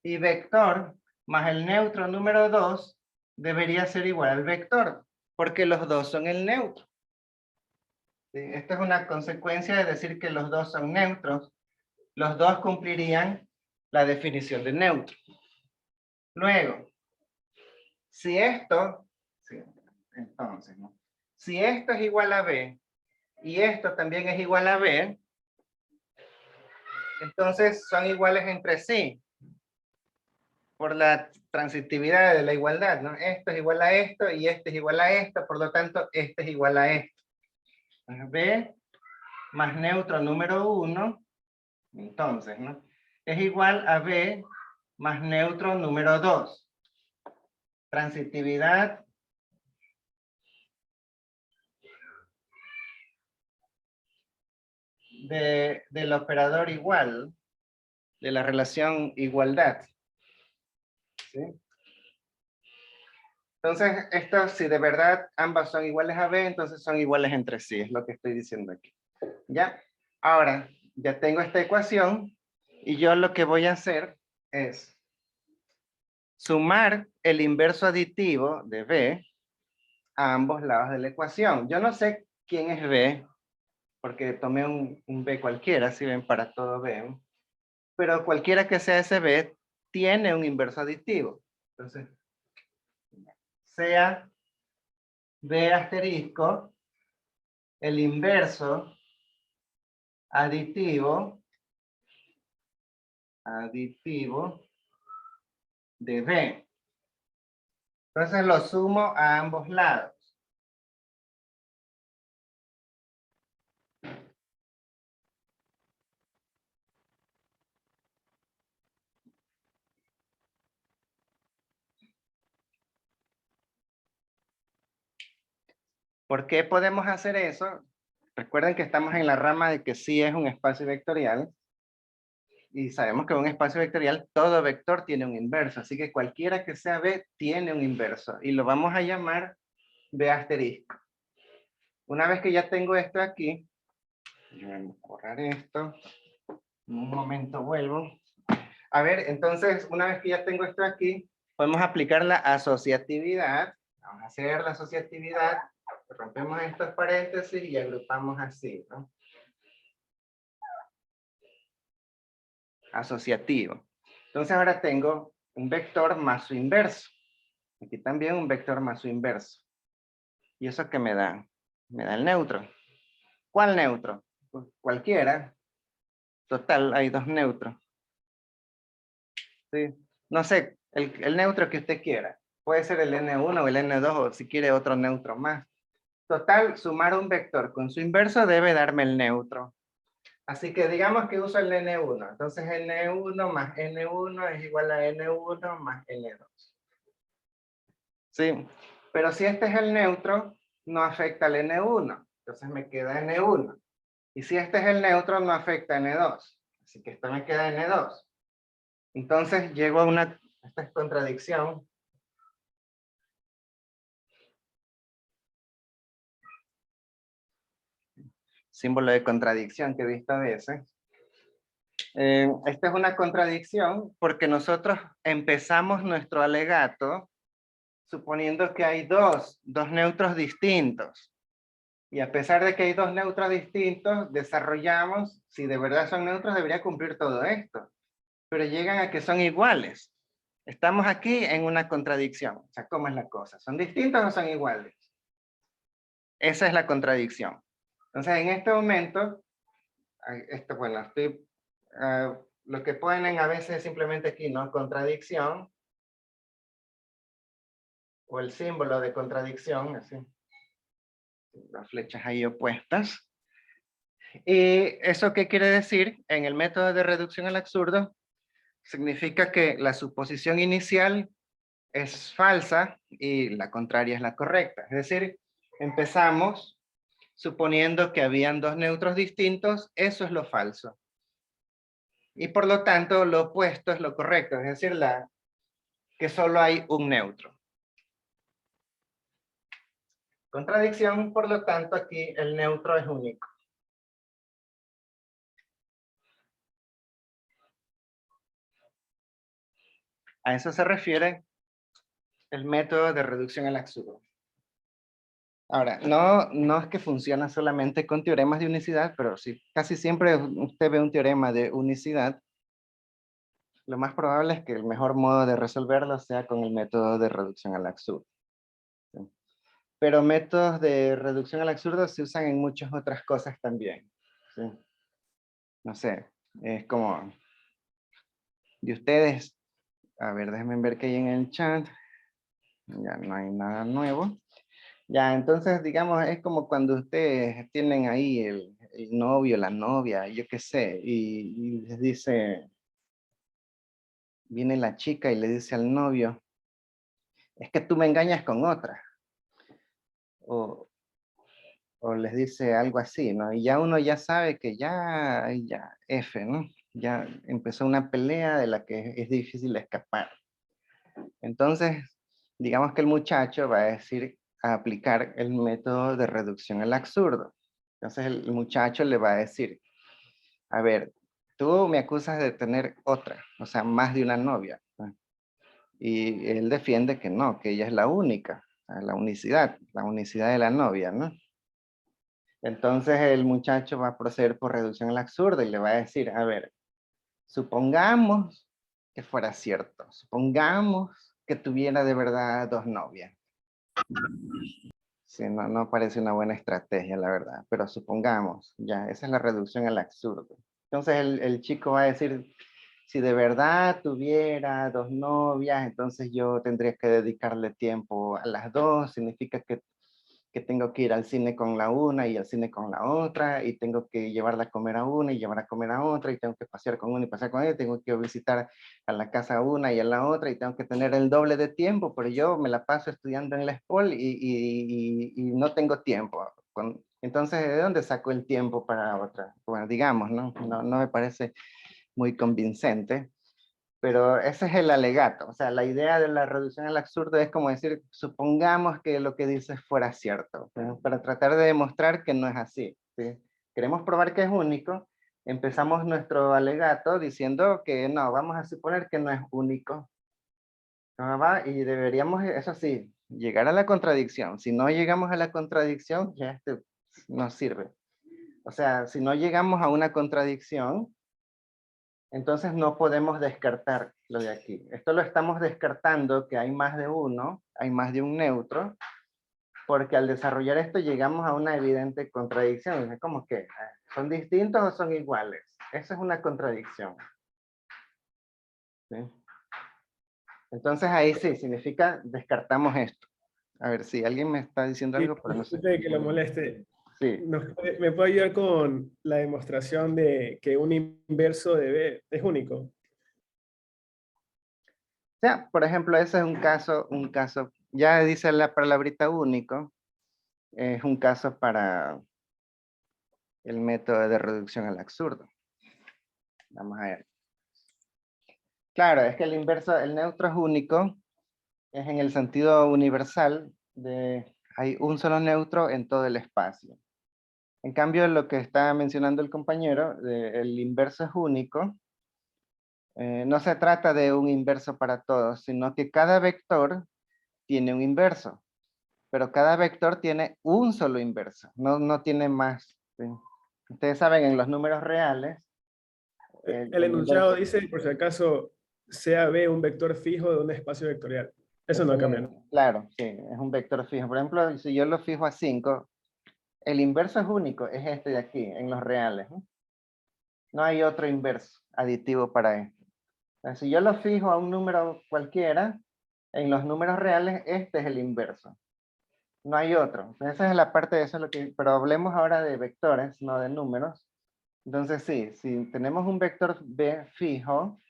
S1: Y vector más el neutro número 2 debería ser igual al vector, porque los dos son el neutro. ¿Sí? Esta es una consecuencia de decir que los dos son neutros. Los dos cumplirían la definición de neutro. Luego, si esto, sí, entonces, ¿no? Si esto es igual a B y esto también es igual a B, entonces son iguales entre sí por la transitividad de la igualdad, ¿no? Esto es igual a esto y este es igual a esto, por lo tanto, este es igual a esto. B más neutro número 1, entonces, ¿no? Es igual a B más neutro número 2. Transitividad del operador igual, de la relación igualdad. ¿Sí? Entonces, esto, si de verdad ambas son iguales a B, entonces son iguales entre sí, es lo que estoy diciendo aquí. ¿Ya? Ahora, ya tengo esta ecuación, y yo lo que voy a hacer es sumar el inverso aditivo de B a ambos lados de la ecuación. Yo no sé quién es B, porque tomé un B cualquiera, si ven, para todo B. Pero cualquiera que sea ese B, tiene un inverso aditivo. Entonces, sea B asterisco, el inverso aditivo de B. Entonces lo sumo a ambos lados. ¿Por qué podemos hacer eso? Recuerden que estamos en la rama de que sí es un espacio vectorial. Y sabemos que en un espacio vectorial todo vector tiene un inverso. Así que cualquiera que sea B tiene un inverso. Y lo vamos a llamar B asterisco. Una vez que ya tengo esto aquí, voy a borrar esto. En un momento vuelvo. A ver, entonces, una vez que ya tengo esto aquí, podemos aplicar la asociatividad. Vamos a hacer la asociatividad. Rompemos estos paréntesis y agrupamos así, ¿no? Asociativo. Entonces ahora tengo un vector más su inverso. Aquí también un vector más su inverso. ¿Y eso qué me da? Me da el neutro. ¿Cuál neutro? Pues cualquiera. Total, hay dos neutros. ¿Sí? No sé, el neutro que usted quiera. Puede ser el N1 o el N2 o si quiere otro neutro más. Total, sumar un vector con su inverso debe darme el neutro. Así que digamos que uso el N1. Entonces N1 más N1 es igual a N1 más N2. ¿Sí? Pero si este es el neutro, no afecta al N1. Entonces me queda N1. Y si este es el neutro, no afecta a N2. Así que esto me queda N2. Entonces llego a esta es contradicción. símbolo de contradicción que he visto a veces. Esta es una contradicción porque nosotros empezamos nuestro alegato suponiendo que hay dos neutros distintos. Y a pesar de que hay dos neutros distintos, desarrollamos, si de verdad son neutros, debería cumplir todo esto. Pero llegan a que son iguales. Estamos aquí en una contradicción. O sea, ¿cómo es la cosa? ¿Son distintos o son iguales? Esa es la contradicción. Entonces, en este momento, bueno, lo que ponen a veces simplemente aquí, ¿no? Contradicción. O el símbolo de contradicción, así. Las flechas ahí opuestas. ¿Y eso qué quiere decir? En el método de reducción al absurdo, significa que la suposición inicial es falsa y la contraria es la correcta. Es decir, empezamos suponiendo que habían dos neutros distintos, eso es lo falso. Y por lo tanto, lo opuesto es lo correcto, es decir, que solo hay un neutro. Contradicción, por lo tanto, aquí el neutro es único. A eso se refiere el método de reducción al absurdo. Ahora, no es que funciona solamente con teoremas de unicidad, pero sí, casi siempre usted ve un teorema de unicidad, lo más probable es que el mejor modo de resolverlo sea con el método de reducción al absurdo. ¿Sí? Pero métodos de reducción al absurdo se usan en muchas otras cosas también. ¿Sí? No sé, es como de ustedes, a ver, déjenme ver qué hay en el chat. Ya no hay nada nuevo. Ya, entonces, digamos, es como cuando ustedes tienen ahí el novio, la novia, yo qué sé, y les dice, viene la chica y le dice al novio, es que tú me engañas con otra. O les dice algo así, ¿no? Y ya uno ya sabe que ya, F, ¿no? Ya empezó una pelea de la que es difícil escapar. Entonces, digamos que el muchacho va a aplicar el método de reducción al absurdo. Entonces el muchacho le va a decir, a ver, tú me acusas de tener otra, o sea, más de una novia, ¿no? Y él defiende que no, que ella es la única, la unicidad de la novia, ¿no? Entonces el muchacho va a proceder por reducción al absurdo y le va a decir, a ver, supongamos que fuera cierto, supongamos que tuviera de verdad dos novias. Sí, no parece una buena estrategia, la verdad, pero supongamos, ya, esa es la reducción al absurdo. Entonces el chico va a decir, si de verdad tuviera dos novias, entonces yo tendría que dedicarle tiempo a las dos, significa que tengo que ir al cine con la una y al cine con la otra, y tengo que llevarla a comer a una y llevar a comer a otra, y tengo que pasear con una y pasear con ella, tengo que visitar a la casa a una y a la otra, y tengo que tener el doble de tiempo, pero yo me la paso estudiando en la SPOL y no tengo tiempo. Entonces, ¿de dónde saco el tiempo para otra? Bueno, digamos, no me parece muy convincente. Pero ese es el alegato, o sea, la idea de la reducción al absurdo es como decir, supongamos que lo que dices fuera cierto, ¿sí? Para tratar de demostrar que no es así, ¿sí? Queremos probar que es único, empezamos nuestro alegato diciendo que no, vamos a suponer que no es único, ¿no? Y deberíamos, eso sí, llegar a la contradicción. Si no llegamos a la contradicción, ya no sirve. O sea, si no llegamos a una contradicción, entonces no podemos descartar lo de aquí. Esto lo estamos descartando, que hay más de uno, hay más de un neutro, porque al desarrollar esto llegamos a una evidente contradicción. Es como que, ¿son distintos o son iguales? Eso es una contradicción. ¿Sí? Entonces ahí sí, significa descartamos esto. A ver, si alguien me está diciendo
S3: Sí,
S1: algo, pero no sé.
S3: disculpe que lo moleste.
S1: Sí.
S3: ¿Me puede ayudar con la demostración de que un inverso de B es único?
S1: O sea, por ejemplo, ese es un caso, ya dice la palabrita único, es un caso para el método de reducción al absurdo. Vamos a ver. Claro, es que el inverso, el neutro es único, es en el sentido universal de hay un solo neutro en todo el espacio. En cambio, lo que está mencionando el compañero, el inverso es único. No se trata de un inverso para todos, sino que cada vector tiene un inverso, pero cada vector tiene un solo inverso, no tiene más. ¿Sí? Ustedes saben, en los números reales,
S3: El
S1: el
S3: enunciado
S1: inverso
S3: dice, por si acaso, sea B un vector fijo de un espacio vectorial. Eso no cambia, ¿no?
S1: claro, sí, es un vector fijo. Por ejemplo, si yo lo fijo a 5, el inverso es único, es este de aquí, en los reales. ¿No? No hay otro inverso aditivo para esto. Si yo lo fijo a un número cualquiera, en los números reales, este es el inverso. No hay otro. Esa es la parte de eso, pero hablemos ahora de vectores, no de números. Entonces sí, si tenemos un vector B fijo,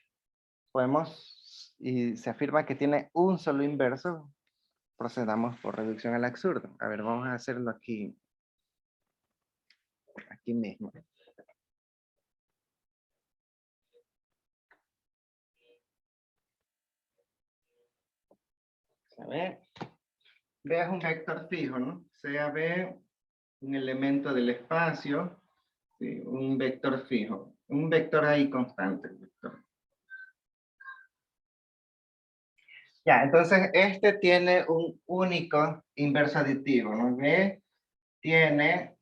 S1: podemos, y se afirma que tiene un solo inverso, procedamos por reducción al absurdo. A ver, vamos a hacerlo aquí mismo. A ver, B es un vector fijo, ¿no? Sea B un elemento del espacio, ¿sí? Un vector fijo, un vector ahí constante. Vector. Ya, entonces este tiene un único inverso aditivo, ¿no? B tiene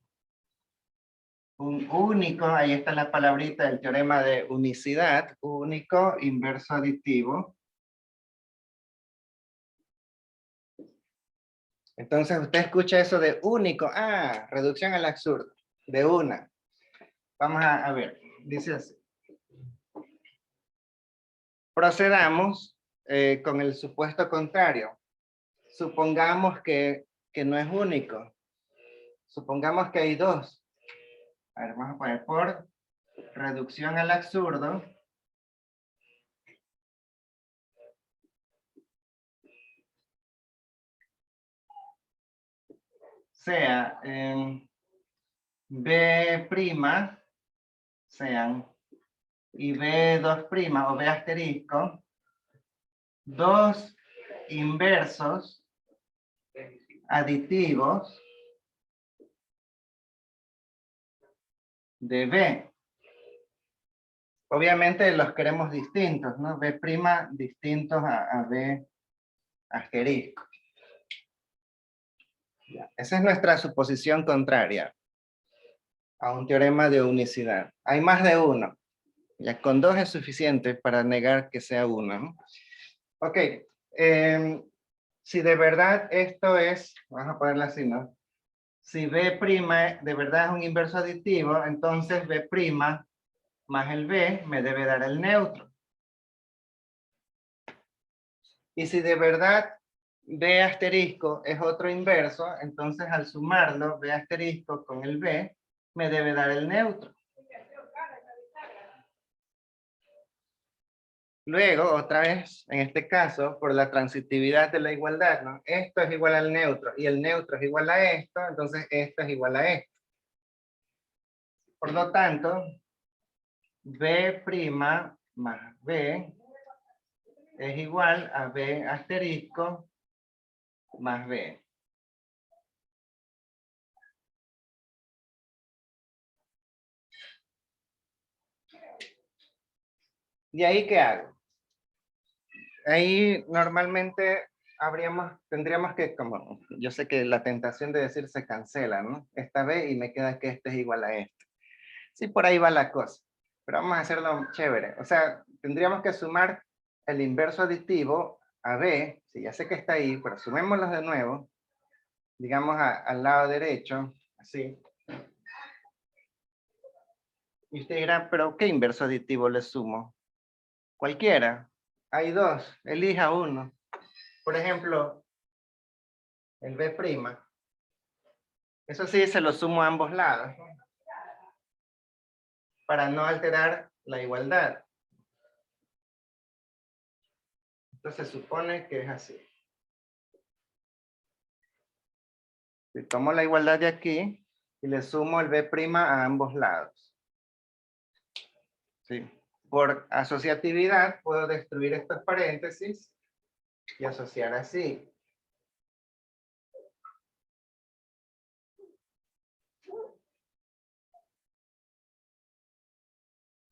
S1: un único, ahí está la palabrita del teorema de unicidad, único inverso aditivo. Entonces usted escucha eso de único, reducción al absurdo, de una. Vamos a ver, dice así. Procedamos con el supuesto contrario. Supongamos que no es único. Supongamos que hay dos. A ver, vamos a poner por reducción al absurdo. Sea B', sean, y B2' o B asterisco, dos inversos aditivos de B. Obviamente los queremos distintos, ¿no? B' distintos a B asterisco. Ya. Esa es nuestra suposición contraria a un teorema de unicidad. Hay más de uno. Ya con dos es suficiente para negar que sea uno, ¿no? Ok. Si de verdad esto es, vamos a ponerlo así, ¿no? Si B' de verdad es un inverso aditivo, entonces B' más el B me debe dar el neutro. Y si de verdad B asterisco es otro inverso, entonces al sumarlo, B asterisco con el B, me debe dar el neutro. Luego, otra vez, en este caso, por la transitividad de la igualdad, ¿no? Esto es igual al neutro y el neutro es igual a esto, entonces esto es igual a esto. Por lo tanto, B' más B es igual a B asterisco más B. ¿Y ahí qué hago? Ahí normalmente tendríamos que, como, yo sé que la tentación de decir se cancela, ¿no? Esta B y me queda que este es igual a este. Sí, por ahí va la cosa. Pero vamos a hacerlo chévere. O sea, tendríamos que sumar el inverso aditivo a B, sí, ya sé que está ahí, pero sumémoslos de nuevo, digamos al lado derecho, así. Y usted dirá, pero ¿qué inverso aditivo le sumo? Cualquiera. Hay dos, elija uno. Por ejemplo, el B'. Eso sí, se lo sumo a ambos lados, ¿no? Para no alterar la igualdad. Entonces se supone que es así. Si tomo la igualdad de aquí y le sumo el B' a ambos lados. ¿Sí? Por asociatividad puedo destruir estos paréntesis y asociar así.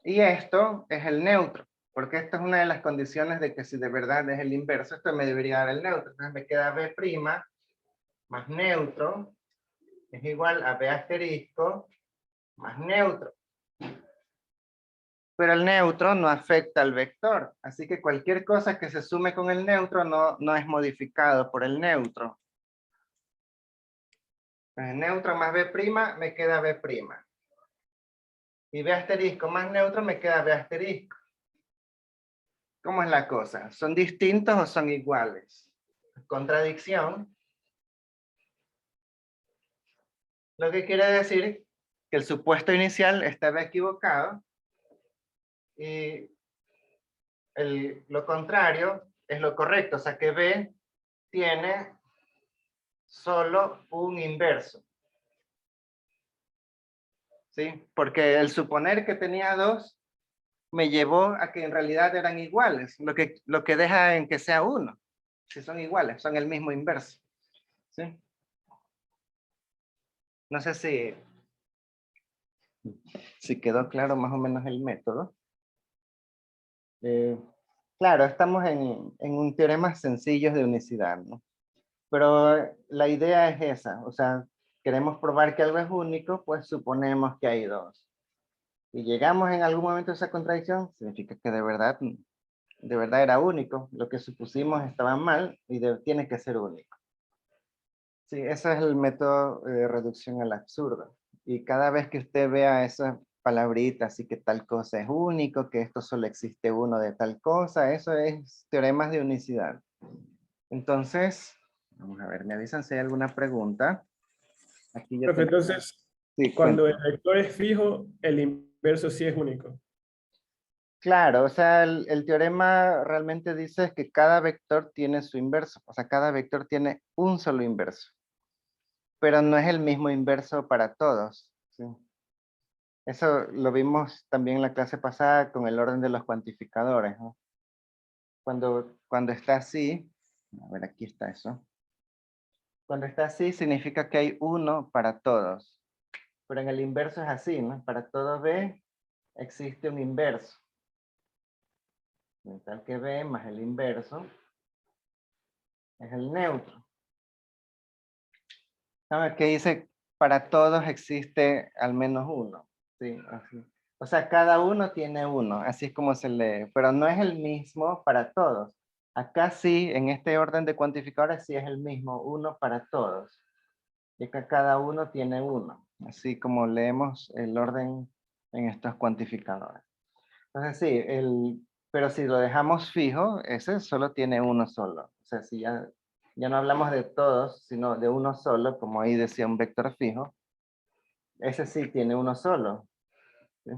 S1: Y esto es el neutro, porque esto es una de las condiciones de que si de verdad es el inverso, esto me debería dar el neutro. Entonces me queda B' más neutro es igual a B asterisco más neutro. Pero el neutro no afecta al vector, así que cualquier cosa que se sume con el neutro no es modificado por el neutro. Entonces, neutro más B' me queda B'. Y B asterisco más neutro me queda B asterisco. ¿Cómo es la cosa? ¿Son distintos o son iguales? Contradicción. Lo que quiere decir que el supuesto inicial estaba equivocado y lo contrario es lo correcto. O sea que B tiene solo un inverso. ¿Sí? Porque el suponer que tenía dos me llevó a que en realidad eran iguales, lo que deja en que sea uno. Si son iguales, son el mismo inverso. ¿Sí? No sé si quedó claro más o menos el método. Claro, estamos en un teorema sencillo de unicidad, ¿no? Pero la idea es esa, o sea, queremos probar que algo es único, pues suponemos que hay dos. Y llegamos en algún momento a esa contradicción, significa que de verdad era único. Lo que supusimos estaba mal y tiene que ser único. Sí, ese es el método de reducción al absurdo. Y cada vez que usted vea esas palabritas, así que tal cosa es único, que esto solo existe uno de tal cosa, eso es teoremas de unicidad. Entonces, vamos a ver, me avisan si hay alguna pregunta. Aquí yo
S3: Profe,
S1: tengo...
S3: entonces,
S1: Sí,
S3: cuando el
S1: cuento.
S3: vector es fijo, el inverso sí es único.
S1: Claro, o sea, el teorema realmente dice que cada vector tiene su inverso, o sea, cada vector tiene un solo inverso, pero no es el mismo inverso para todos. ¿Sí? Eso lo vimos también en la clase pasada con el orden de los cuantificadores, ¿no? Cuando está así, a ver, aquí está eso. Cuando está así significa que hay uno para todos, pero en el inverso es así, ¿no? Para todo B existe un inverso. Tal que B más el inverso es el neutro. ¿Sabe qué dice? Para todos existe al menos uno. Sí, así. O sea, cada uno tiene uno, así es como se lee, pero no es el mismo para todos. Acá sí, en este orden de cuantificadores sí es el mismo, uno para todos. Y acá cada uno tiene uno, así como leemos el orden en estos cuantificadores. Entonces sí, pero si lo dejamos fijo, ese solo tiene uno solo. O sea, si ya no hablamos de todos, sino de uno solo, como ahí decía un vector fijo, ese sí tiene uno solo. ¿Sí?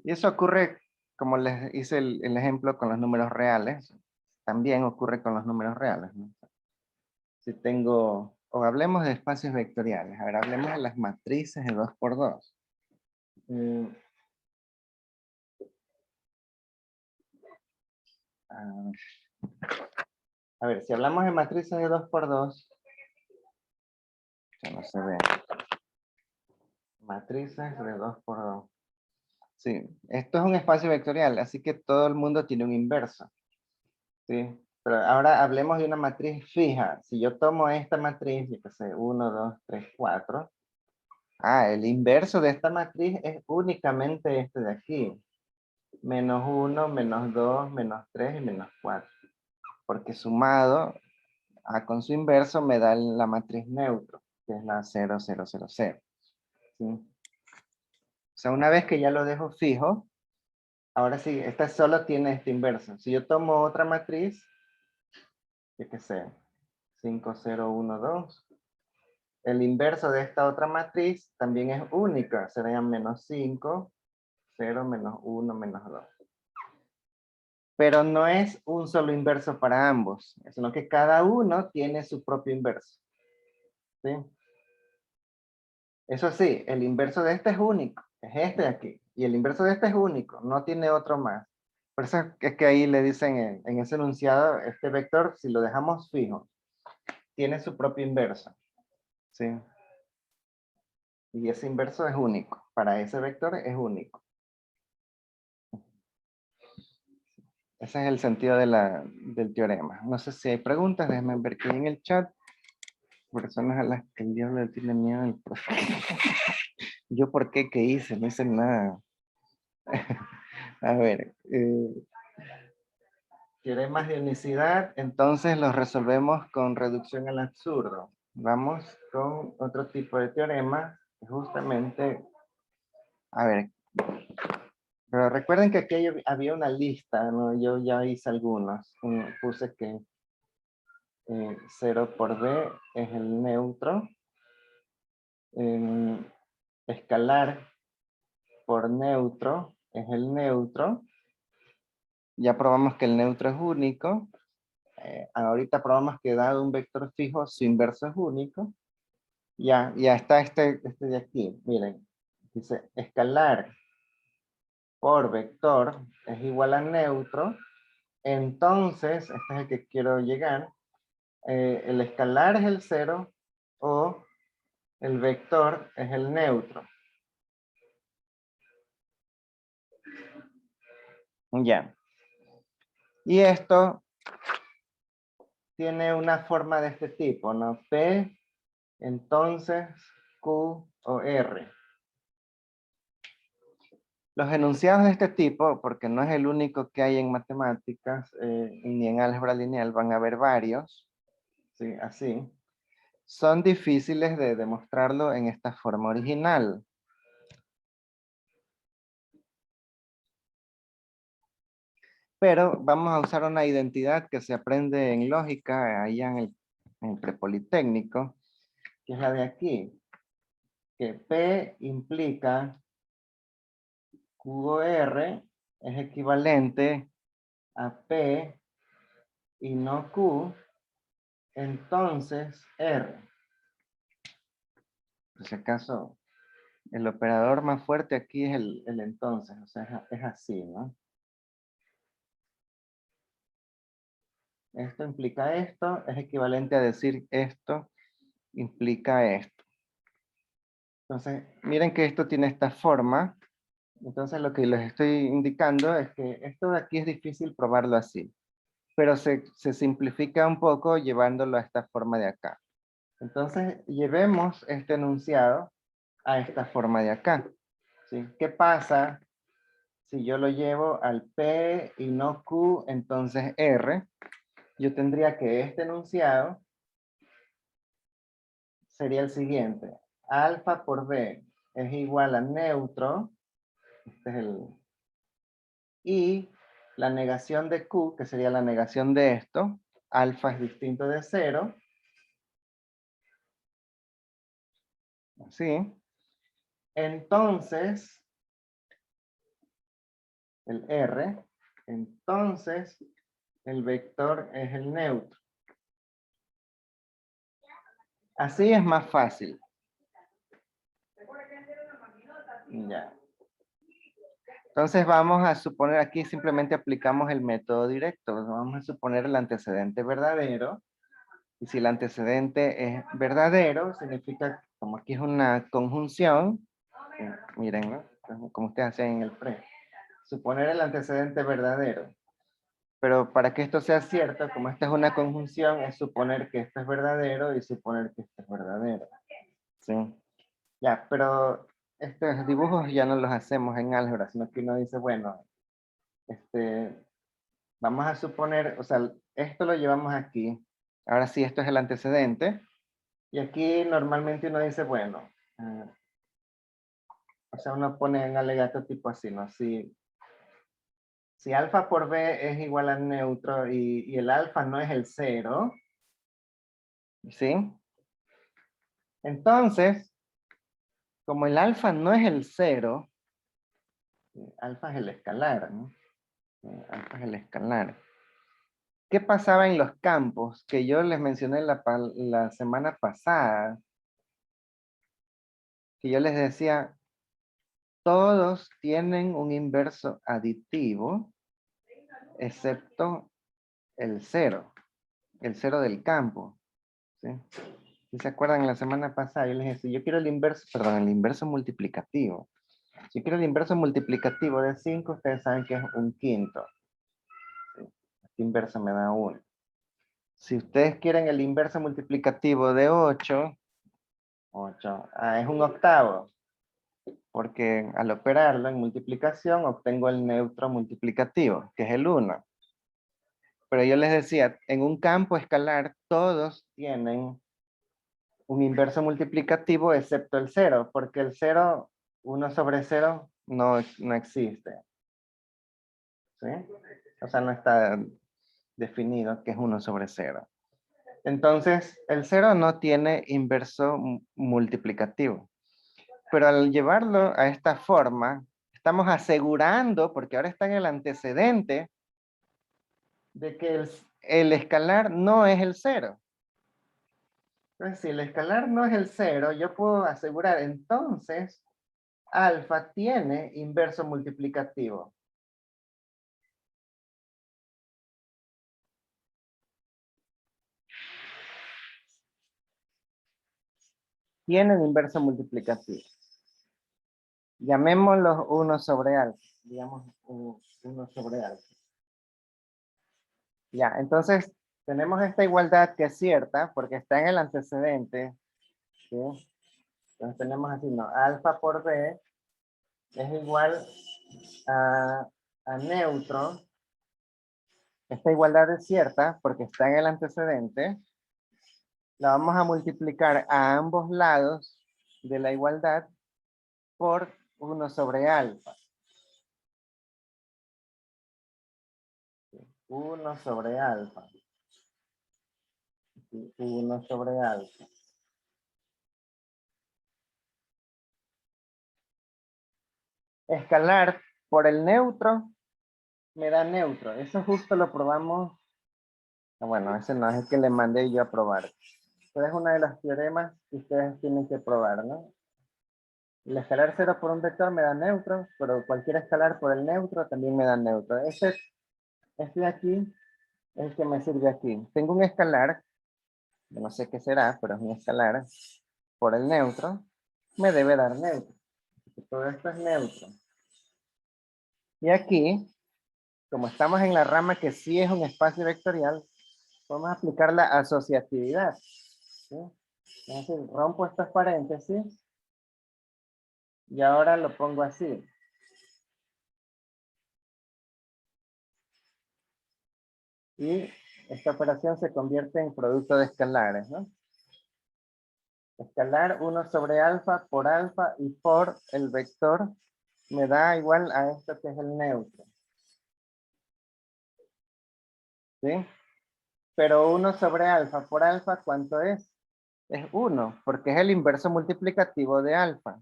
S1: Y eso ocurre, como les hice el ejemplo con los números reales, también ocurre con los números reales, ¿no? Si tengo, o hablemos de espacios vectoriales, a ver, hablemos de las matrices de 2 por 2. A ver, si hablamos de matrices de 2 por 2, ya no se ve. Matrices de 2 por 2. Sí, esto es un espacio vectorial, así que todo el mundo tiene un inverso. ¿Sí? Pero ahora hablemos de una matriz fija. Si yo tomo esta matriz, yo qué sé, 1, 2, 3, 4. El inverso de esta matriz es únicamente este de aquí. Menos 1, menos 2, menos 3 y menos 4. Porque sumado con su inverso me da la matriz neutro, que es la 0, 0, 0, 0. ¿Sí? O sea, una vez que ya lo dejo fijo, ahora sí, esta solo tiene este inverso. Si yo tomo otra matriz, yo qué sé, 5, 0, 1, 2, el inverso de esta otra matriz también es única, serían menos 5, 0, menos 1, menos 2. Pero no es un solo inverso para ambos, sino que cada uno tiene su propio inverso. ¿Sí? Eso sí, el inverso de este es único, es este de aquí. Y el inverso de este es único, no tiene otro más. Por eso es que ahí le dicen en ese enunciado, este vector, si lo dejamos fijo, tiene su propio inverso. ¿Sí? Y ese inverso es único. Para ese vector es único. Ese es el sentido del teorema. No sé si hay preguntas, déjenme ver que hay en el chat. Personas a las que el diablo le tiene miedo al profe. ¿Yo por qué? ¿Qué hice? No hice nada. A ver. Teoremas de unicidad, entonces los resolvemos con reducción al absurdo. Vamos con otro tipo de teorema, que justamente, a ver, pero recuerden que aquí había una lista, ¿no? Yo ya hice algunos. Puse que 0 por b es el neutro. Escalar por neutro es el neutro. Ya probamos que el neutro es único. Ahorita probamos que dado un vector fijo, su inverso es único. Ya está este de aquí. Miren, dice escalar por vector es igual a neutro. Entonces, este es el que quiero llegar. El escalar es el 0 o el vector es el neutro. Ya. Y esto tiene una forma de este tipo, ¿no? P, entonces Q o R. Los enunciados de este tipo, porque no es el único que hay en matemáticas ni en álgebra lineal, van a haber varios, ¿sí? Así. Son difíciles de demostrarlo en esta forma original. Pero vamos a usar una identidad que se aprende en lógica allá en el prepolitécnico, que es la de aquí. Que P implica QR es equivalente a P y no Q, entonces R. Por si acaso, el operador más fuerte aquí es el entonces, o sea, es así, ¿no? Esto implica esto, es equivalente a decir esto implica esto. Entonces, miren que esto tiene esta forma. Entonces, lo que les estoy indicando es que esto de aquí es difícil probarlo así, pero se simplifica un poco llevándolo a esta forma de acá. Entonces, llevemos este enunciado a esta forma de acá, ¿sí? ¿Qué pasa si yo lo llevo al P y no Q, entonces R? Yo tendría que este enunciado sería el siguiente. Alfa por B es igual a neutro. Este es y la negación de Q, que sería la negación de esto. Alfa es distinto de 0. Así. Entonces, el R, entonces el vector es el neutro. Así es más fácil. Ya. Entonces vamos a suponer, aquí simplemente aplicamos el método directo. Vamos a suponer el antecedente verdadero. Y si el antecedente es verdadero, significa, como aquí es una conjunción, miren, ¿no? Como ustedes hacen en el pre. Suponer el antecedente verdadero. Pero para que esto sea cierto, como esta es una conjunción, es suponer que esto es verdadero y suponer que esto es verdadero. ¿Sí? Ya, pero estos dibujos ya no los hacemos en álgebra, sino que uno dice, bueno, vamos a suponer, o sea, esto lo llevamos aquí. Ahora sí, esto es el antecedente. Y aquí normalmente uno dice, bueno, o sea, uno pone en alegato tipo así, ¿no? Si alfa por b es igual a neutro y el alfa no es el 0, ¿sí? Entonces, como el alfa no es el 0, alfa es el escalar, ¿no? Alfa es el escalar. ¿Qué pasaba en los campos? Que yo les mencioné la semana pasada. Que yo les decía, todos tienen un inverso aditivo, excepto el 0 del campo. ¿Sí? Si se acuerdan, la semana pasada yo les decía, yo quiero el inverso, perdón, el inverso multiplicativo. Si quiero el inverso multiplicativo de 5, ustedes saben que es un quinto. este inverso me da 1. Si ustedes quieren el inverso multiplicativo de 8, es un octavo, porque al operarlo en multiplicación obtengo el neutro multiplicativo, que es el 1. Pero yo les decía, en un campo escalar todos tienen un inverso multiplicativo excepto el 0, porque el 0, 1 sobre 0, no existe. ¿Sí? O sea, no está definido que es 1 sobre 0. Entonces, el 0 no tiene inverso multiplicativo. Pero al llevarlo a esta forma, estamos asegurando, porque ahora está en el antecedente, de que el escalar no es el 0. Entonces, si el escalar no es el 0, yo puedo asegurar, entonces, alfa tiene inverso multiplicativo. Tienen inverso multiplicativo. Llamémoslo 1 sobre alfa. Digamos 1 sobre alfa. Ya, entonces tenemos esta igualdad que es cierta porque está en el antecedente. ¿Sí? Entonces tenemos así, ¿no? Alfa por B es igual a neutro. Esta igualdad es cierta porque está en el antecedente. La vamos a multiplicar a ambos lados de la igualdad por 1 sobre alfa. 1 sobre alfa. 1 sobre alfa. Escalar por el neutro me da neutro. Eso justo lo probamos. Bueno, ese no es el que le mandé yo a probar. Pero es uno de los teoremas que ustedes tienen que probar, ¿no? El escalar 0 por un vector me da neutro, pero cualquier escalar por el neutro también me da neutro. Este de aquí es el que me sirve aquí. Tengo un escalar, yo no sé qué será, pero es un escalar por el neutro, me debe dar neutro. Todo esto es neutro. Y aquí, como estamos en la rama que sí es un espacio vectorial, podemos aplicar la asociatividad. ¿Sí? Entonces, rompo estos paréntesis y ahora lo pongo así. Y esta operación se convierte en producto de escalares, ¿no? Escalar 1 sobre alfa por alfa y por el vector me da igual a esto que es el neutro. ¿Sí? Pero 1 sobre alfa por alfa, ¿cuánto es? Es 1, porque es el inverso multiplicativo de alfa.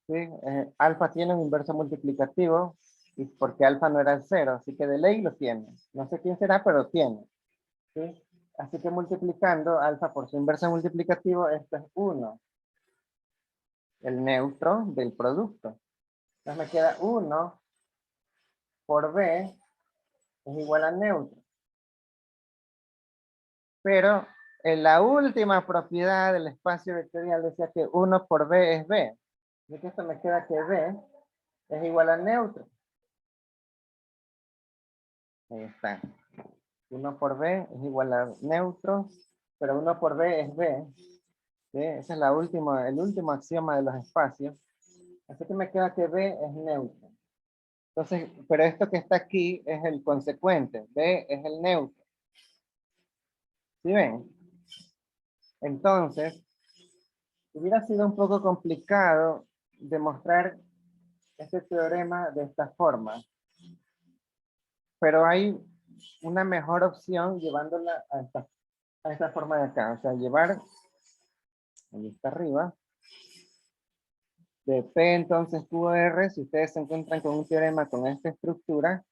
S1: ¿Sí? Alfa tiene un inverso multiplicativo, y porque alfa no era el 0, así que de ley lo tiene. No sé quién será, pero tiene. ¿Sí? Así que multiplicando alfa por su inverso multiplicativo, esto es 1. El neutro del producto. Entonces me queda 1 por B es igual a neutro. Pero en la última propiedad del espacio vectorial decía que 1 por B es B. Así que esto me queda que B es igual a neutro. Ahí está. 1 por B es igual a neutro, pero 1 por B es B. ¿Sí? Ese es el último axioma de los espacios. Así que me queda que B es neutro. Entonces, pero esto que está aquí es el consecuente. B es el neutro. ¿Sí ven? Entonces, hubiera sido un poco complicado demostrar este teorema de esta forma. Pero hay una mejor opción llevándola a esta forma de acá. O sea, llevar, ahí está arriba, de P entonces QR, si ustedes se encuentran con un teorema con esta estructura,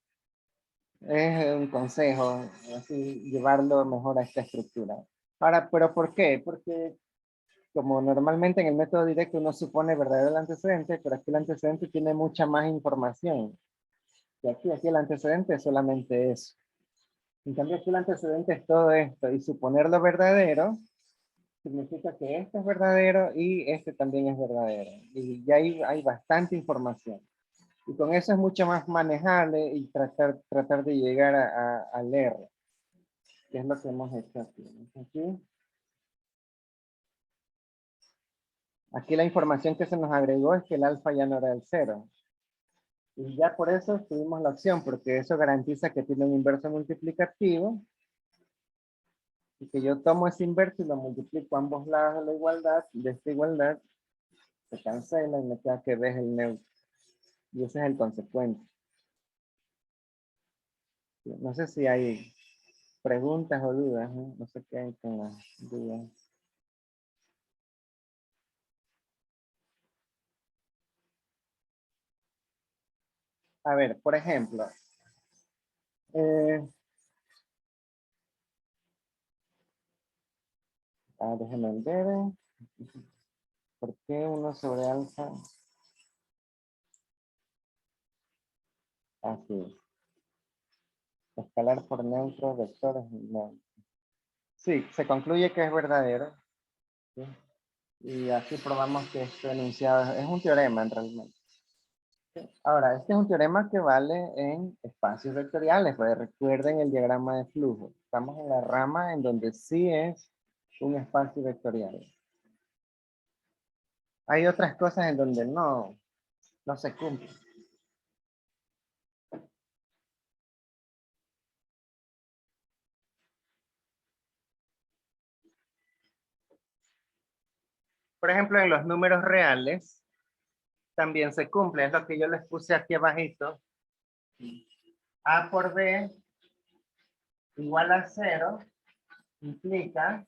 S1: es un consejo, así, llevarlo mejor a esta estructura. Ahora, ¿pero por qué? Porque como normalmente en el método directo uno supone verdadero el antecedente, pero aquí el antecedente tiene mucha más información. Y aquí el antecedente es solamente eso. En cambio aquí el antecedente es todo esto, y suponerlo verdadero significa que este es verdadero y este también es verdadero. Y ya hay bastante información. Y con eso es mucho más manejable y tratar de llegar al R, que es lo que hemos hecho aquí. Aquí la información que se nos agregó es que el alfa ya no era el 0. Y ya por eso tuvimos la opción, porque eso garantiza que tiene un inverso multiplicativo. Y que yo tomo ese inverso y lo multiplico a ambos lados de la igualdad, de esta igualdad, se cancela y me queda que B es el neutro. Y ese es el consecuente. No sé si hay preguntas o dudas, ¿no? No sé qué hay con las dudas. A ver, por ejemplo, déjenme ver. ¿Por qué 1 sobre alfa? Así. Escalar por neutro, vectores, no. Sí, se concluye que es verdadero. ¿Sí? Y así probamos que este enunciado es un teorema en realidad. Ahora, este es un teorema que vale en espacios vectoriales, pues recuerden el diagrama de flujo. Estamos en la rama en donde sí es un espacio vectorial. Hay otras cosas en donde no se cumple. Por ejemplo, en los números reales también se cumple, es lo que yo les puse aquí abajito. A por B igual a 0 implica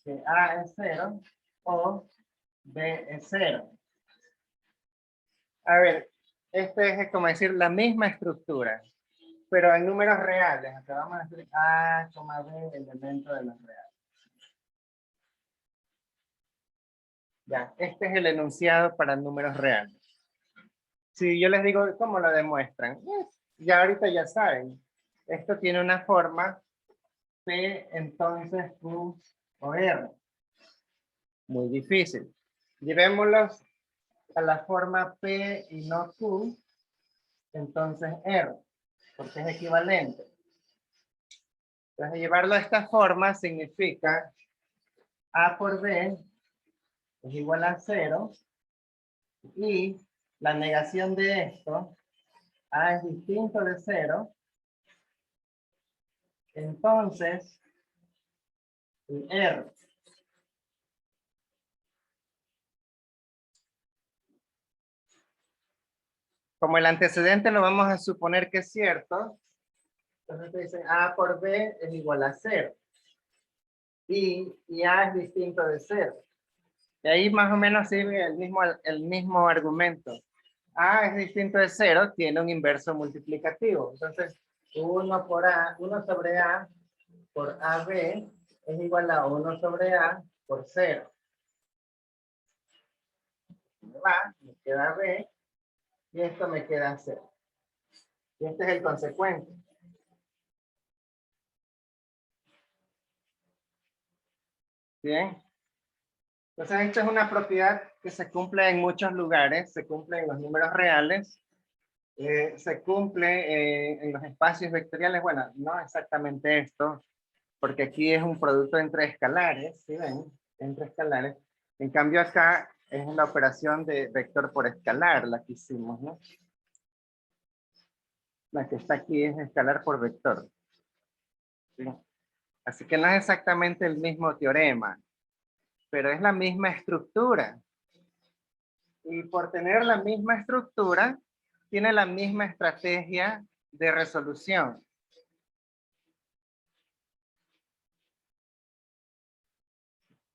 S1: que A es 0 o B es 0. A ver, este es como decir la misma estructura, pero en números reales. Acá vamos a decir A, B, elemento de los reales. Ya, este es el enunciado para números reales. Si yo les digo cómo lo demuestran, ya ahorita ya saben. Esto tiene una forma P, entonces Q o R. Muy difícil. Llevémoslos a la forma P y no Q, entonces R, porque es equivalente. Entonces, llevarlo a esta forma significa A por B es igual a 0 y la negación de esto, A es distinto de 0, entonces R. Como el antecedente lo vamos a suponer que es cierto, entonces te dicen A por B es igual a 0 y A es distinto de 0. Y ahí más o menos sigue el mismo argumento. A es distinto de 0, tiene un inverso multiplicativo. Entonces, 1 sobre A por AB es igual a 1 sobre A por 0. Me queda B y esto me queda 0. Y este es el consecuente. Bien. Entonces, esto es una propiedad que se cumple en muchos lugares, se cumple en los números reales, se cumple en los espacios vectoriales. Bueno, no exactamente esto, porque aquí es un producto entre escalares, ¿sí ven? Entre escalares. En cambio acá es la operación de vector por escalar, la que hicimos, ¿no? La que está aquí es escalar por vector. ¿Sí? Así que no es exactamente el mismo teorema, pero es la misma estructura. Y por tener la misma estructura, tiene la misma estrategia de resolución.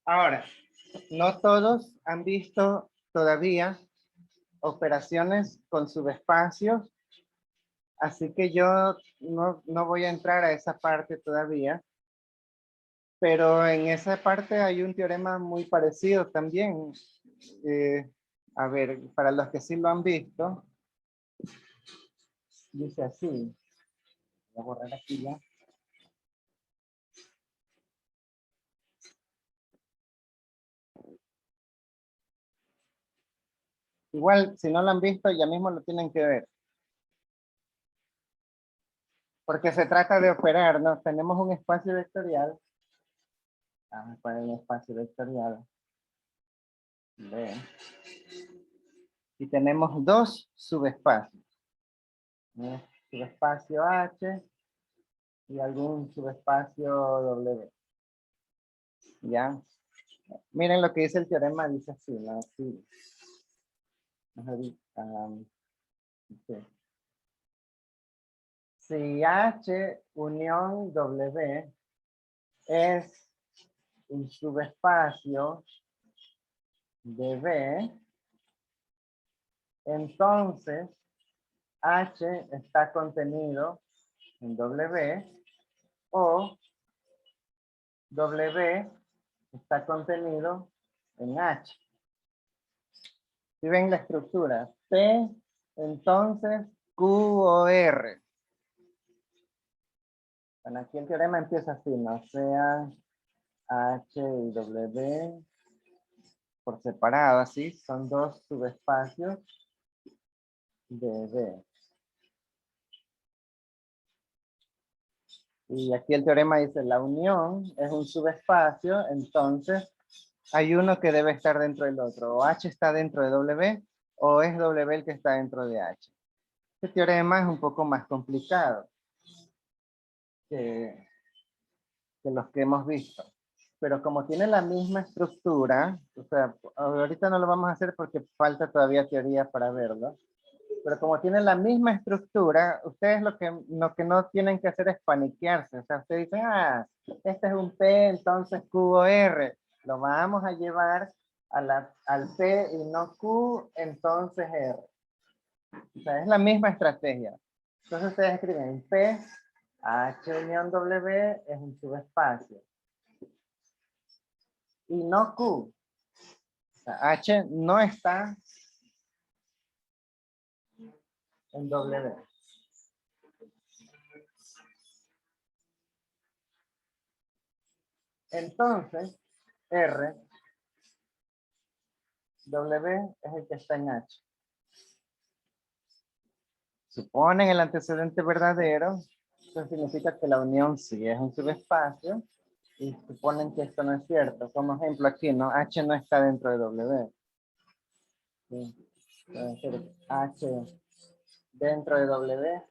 S1: Ahora, no todos han visto todavía operaciones con subespacios, así que yo no voy a entrar a esa parte todavía, pero en esa parte hay un teorema muy parecido también. A ver, para los que sí lo han visto, dice así. Voy a borrar aquí ya. Igual, si no lo han visto, ya mismo lo tienen que ver. Porque se trata de operar, ¿no? Tenemos un espacio vectorial. Vamos a poner un espacio vectorial. B. Y tenemos dos subespacios. ¿No? Subespacio H y algún subespacio W. ¿Ya? Miren lo que dice el teorema, dice así, ¿no? Sí. Sí. Si H unión W es un subespacio de B, entonces H está contenido en W o W está contenido en H. Si ven la estructura, P, entonces Q o R. Bueno, aquí el teorema empieza así, ¿no? Sea H y W por separado, así, son dos subespacios de B. Y aquí el teorema dice, la unión es un subespacio, entonces hay uno que debe estar dentro del otro. O H está dentro de W, o es W el que está dentro de H. Este teorema es un poco más complicado que los que hemos visto. Pero como tiene la misma estructura, o sea, ahorita no lo vamos a hacer porque falta todavía teoría para verlo. Pero como tiene la misma estructura, ustedes lo que no tienen que hacer es paniquearse. O sea, ustedes dicen, este es un P, entonces Q o R. Lo vamos a llevar al P y no Q, entonces R. O sea, es la misma estrategia. Entonces ustedes escriben P, H unión W es un subespacio. Y no Q. O sea, H no está en W. Entonces, R, W es el que está en H. Suponen el antecedente verdadero, eso significa que la unión sí es un subespacio, y suponen que esto no es cierto. Como ejemplo aquí, ¿no? H no está dentro de W. ¿Sí? Puede ser H dentro de W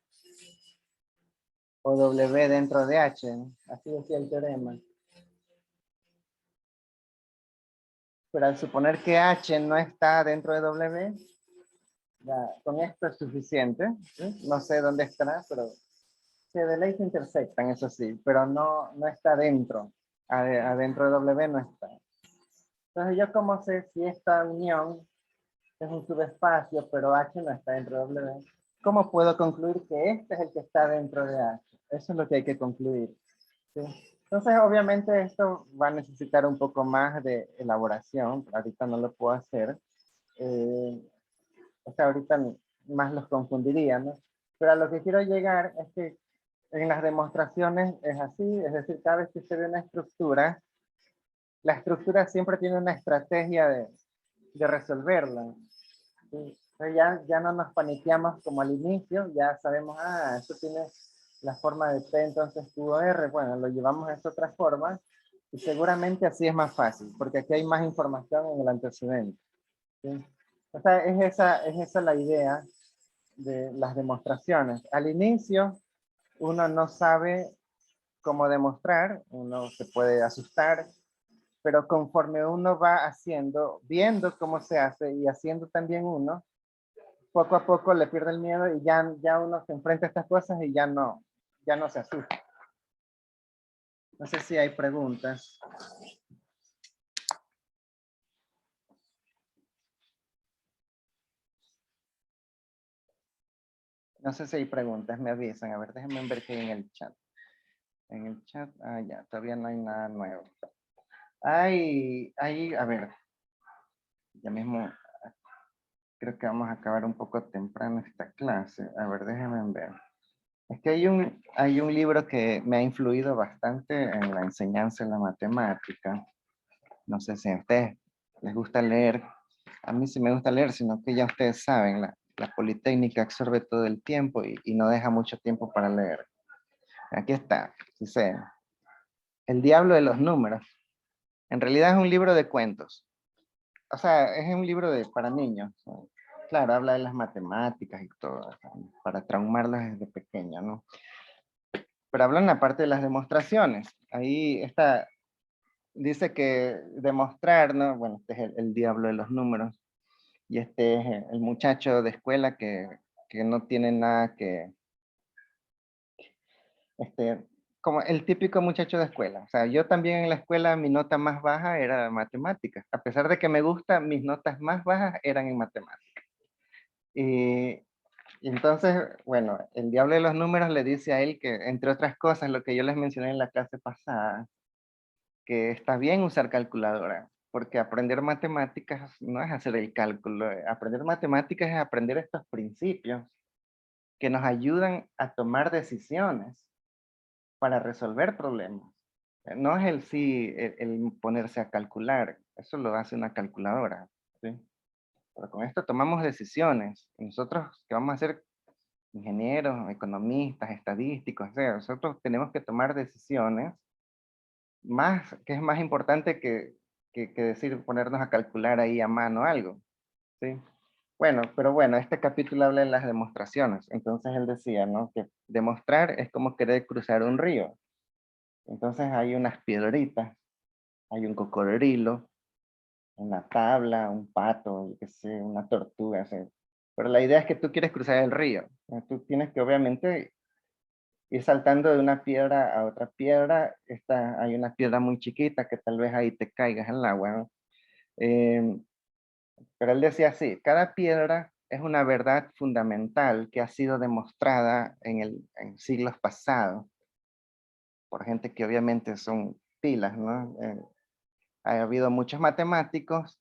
S1: o W dentro de H, ¿no? Así decía el teorema. Pero al suponer que H no está dentro de W, ya, con esto es suficiente. ¿Sí? No sé dónde estará, pero se de ley se intersectan, eso sí, pero no está dentro. Adentro de W no está. Entonces, ¿yo cómo sé si esta unión es un subespacio, pero H no está dentro de W? ¿Cómo puedo concluir que este es el que está dentro de H? Eso es lo que hay que concluir. ¿Sí? Entonces, obviamente, esto va a necesitar un poco más de elaboración. Ahorita no lo puedo hacer. O sea, ahorita más los confundiría, ¿no? Pero a lo que quiero llegar es que en las demostraciones es así, es decir, cada vez que se ve una estructura, la estructura siempre tiene una estrategia de resolverla. ¿Sí? Ya no nos paniqueamos como al inicio, ya sabemos, esto tiene la forma de P, entonces Q R, bueno, lo llevamos a esta otra forma, y seguramente así es más fácil, porque aquí hay más información en el antecedente. ¿Sí? O sea, es esa la idea de las demostraciones. Al inicio, uno no sabe cómo demostrar, uno se puede asustar, pero conforme uno va haciendo, viendo cómo se hace y haciendo también uno, poco a poco le pierde el miedo y ya uno se enfrenta a estas cosas y ya no se asusta. No sé si hay preguntas. No sé si hay preguntas, me avisan. A ver, déjenme ver qué hay en el chat. En el chat, ya, todavía no hay nada nuevo. A ver, ya mismo creo que vamos a acabar un poco temprano esta clase. A ver, déjenme ver. Es que hay un libro que me ha influido bastante en la enseñanza de la matemática. No sé si a ustedes les gusta leer a mí sí me gusta leer, sino que ya ustedes saben, la Politécnica absorbe todo el tiempo y no deja mucho tiempo para leer. Aquí está, dice, El diablo de los números. En realidad es un libro de cuentos. O sea, es un libro para niños. Claro, habla de las matemáticas y todo, o sea, para traumarlos desde pequeño, ¿no? Pero habla en la parte de las demostraciones. Ahí está, dice que demostrar, ¿no? Bueno, este es el diablo de los números. Y este es el muchacho de escuela que no tiene nada que, como el típico muchacho de escuela. O sea, yo también en la escuela mi nota más baja era matemáticas. A pesar de que me gusta, mis notas más bajas eran en matemáticas. Y entonces, bueno, el diablo de los números le dice a él que, entre otras cosas, lo que yo les mencioné en la clase pasada, que está bien usar calculadora, porque aprender matemáticas no es hacer el cálculo. Aprender matemáticas es aprender estos principios que nos ayudan a tomar decisiones para resolver problemas. No es el sí, el ponerse a calcular, eso lo hace una calculadora, ¿sí? Pero con esto tomamos decisiones. Nosotros que vamos a ser ingenieros, economistas, estadísticos, o sea, nosotros tenemos que tomar decisiones más, que es más importante que decir ponernos a calcular ahí a mano algo, ¿sí? Bueno, pero bueno, este capítulo habla de las demostraciones. Entonces él decía, ¿no? Que demostrar es como querer cruzar un río. Entonces hay unas piedritas, hay un cocodrilo, una tabla, un pato, yo qué sé, una tortuga, ¿sí? Pero la idea es que tú quieres cruzar el río. Tú tienes que obviamente ir saltando de una piedra a otra piedra. Hay una piedra muy chiquita que tal vez ahí te caigas en el agua, ¿no? Eh, pero él decía así, cada piedra es una verdad fundamental que ha sido demostrada en siglos pasados por gente que obviamente son pilas, ¿no? Ha habido muchos matemáticos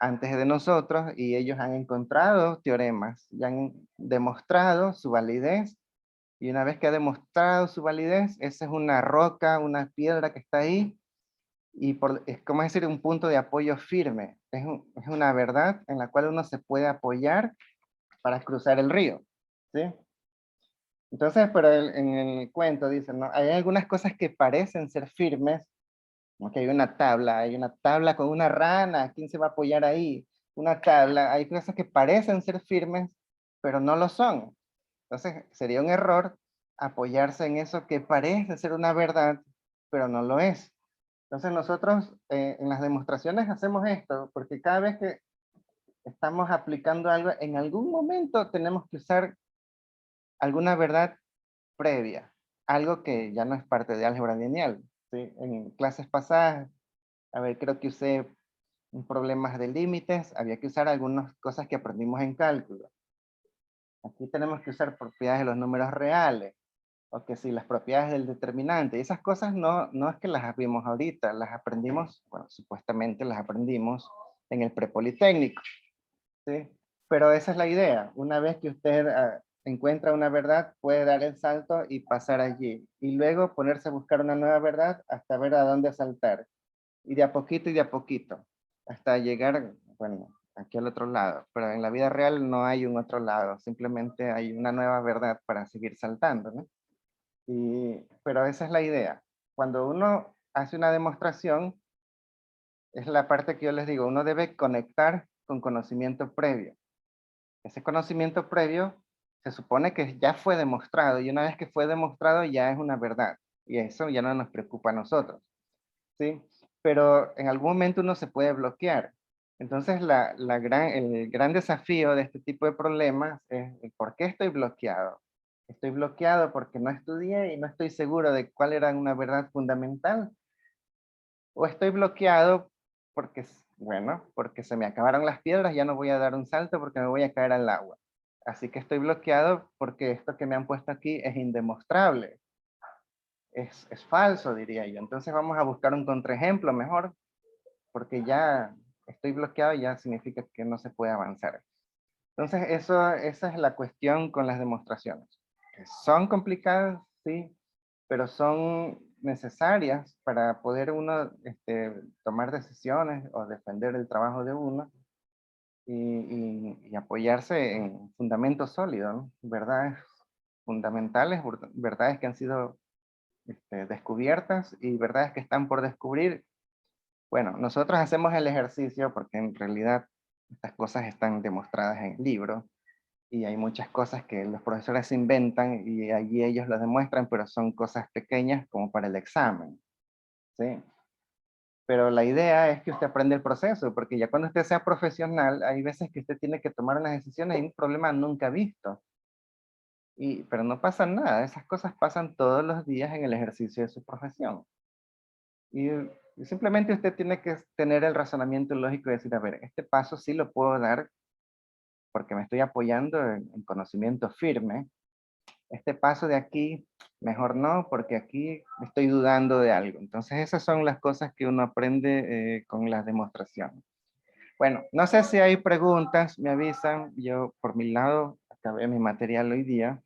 S1: antes de nosotros y ellos han encontrado teoremas y han demostrado su validez. Y una vez que ha demostrado su validez, esa es una roca, una piedra que está ahí y es como decir un punto de apoyo firme. Es una verdad en la cual uno se puede apoyar para cruzar el río, ¿sí? Entonces, pero en el cuento dicen, ¿no? Hay algunas cosas que parecen ser firmes, como que hay una tabla con una rana, ¿quién se va a apoyar ahí? Una tabla, hay cosas que parecen ser firmes, pero no lo son. Entonces, sería un error apoyarse en eso que parece ser una verdad, pero no lo es. Entonces, nosotros en las demostraciones hacemos esto, porque cada vez que estamos aplicando algo, en algún momento tenemos que usar alguna verdad previa, algo que ya no es parte de álgebra lineal, ¿sí? En clases pasadas, a ver, creo que usé problemas de límites, había que usar algunas cosas que aprendimos en cálculo. Aquí tenemos que usar propiedades de los números reales, o que si las propiedades del determinante, esas cosas no es que las vimos ahorita, las aprendimos, bueno, supuestamente las aprendimos en el prepolitécnico, ¿sí? Pero esa es la idea, una vez que usted encuentra una verdad, puede dar el salto y pasar allí, y luego ponerse a buscar una nueva verdad hasta ver a dónde saltar, y de a poquito, hasta llegar, bueno, aquí al otro lado, pero en la vida real no hay un otro lado, simplemente hay una nueva verdad para seguir saltando, ¿no? Pero esa es la idea. Cuando uno hace una demostración, es la parte que yo les digo, uno debe conectar con conocimiento previo. Ese conocimiento previo se supone que ya fue demostrado y una vez que fue demostrado ya es una verdad y eso ya no nos preocupa a nosotros, ¿sí? Pero en algún momento uno se puede bloquear. Entonces el gran desafío de este tipo de problemas es ¿por qué estoy bloqueado? Estoy bloqueado porque no estudié y no estoy seguro de cuál era una verdad fundamental. O estoy bloqueado porque, bueno, porque se me acabaron las piedras, ya no voy a dar un salto porque me voy a caer al agua. Así que estoy bloqueado porque esto que me han puesto aquí es indemostrable. Es falso, diría yo. Entonces vamos a buscar un contraejemplo mejor, porque ya estoy bloqueado y ya significa que no se puede avanzar. Entonces esa es la cuestión con las demostraciones. Son complicadas, sí, pero son necesarias para poder uno tomar decisiones o defender el trabajo de uno y apoyarse en fundamentos sólidos, ¿no? Verdades fundamentales, verdades que han sido descubiertas y verdades que están por descubrir. Bueno, nosotros hacemos el ejercicio porque en realidad estas cosas están demostradas en el libro y hay muchas cosas que los profesores inventan y allí ellos las demuestran, pero son cosas pequeñas como para el examen, ¿sí? Pero la idea es que usted aprenda el proceso, porque ya cuando usted sea profesional, hay veces que usted tiene que tomar unas decisiones y un problema nunca visto. Pero no pasa nada, esas cosas pasan todos los días en el ejercicio de su profesión. Y simplemente usted tiene que tener el razonamiento lógico y decir, a ver, este paso sí lo puedo dar porque me estoy apoyando en conocimiento firme. Este paso de aquí, mejor no, porque aquí estoy dudando de algo. Entonces esas son las cosas que uno aprende con las demostraciones. Bueno, no sé si hay preguntas, me avisan. Yo por mi lado acabé mi material hoy día.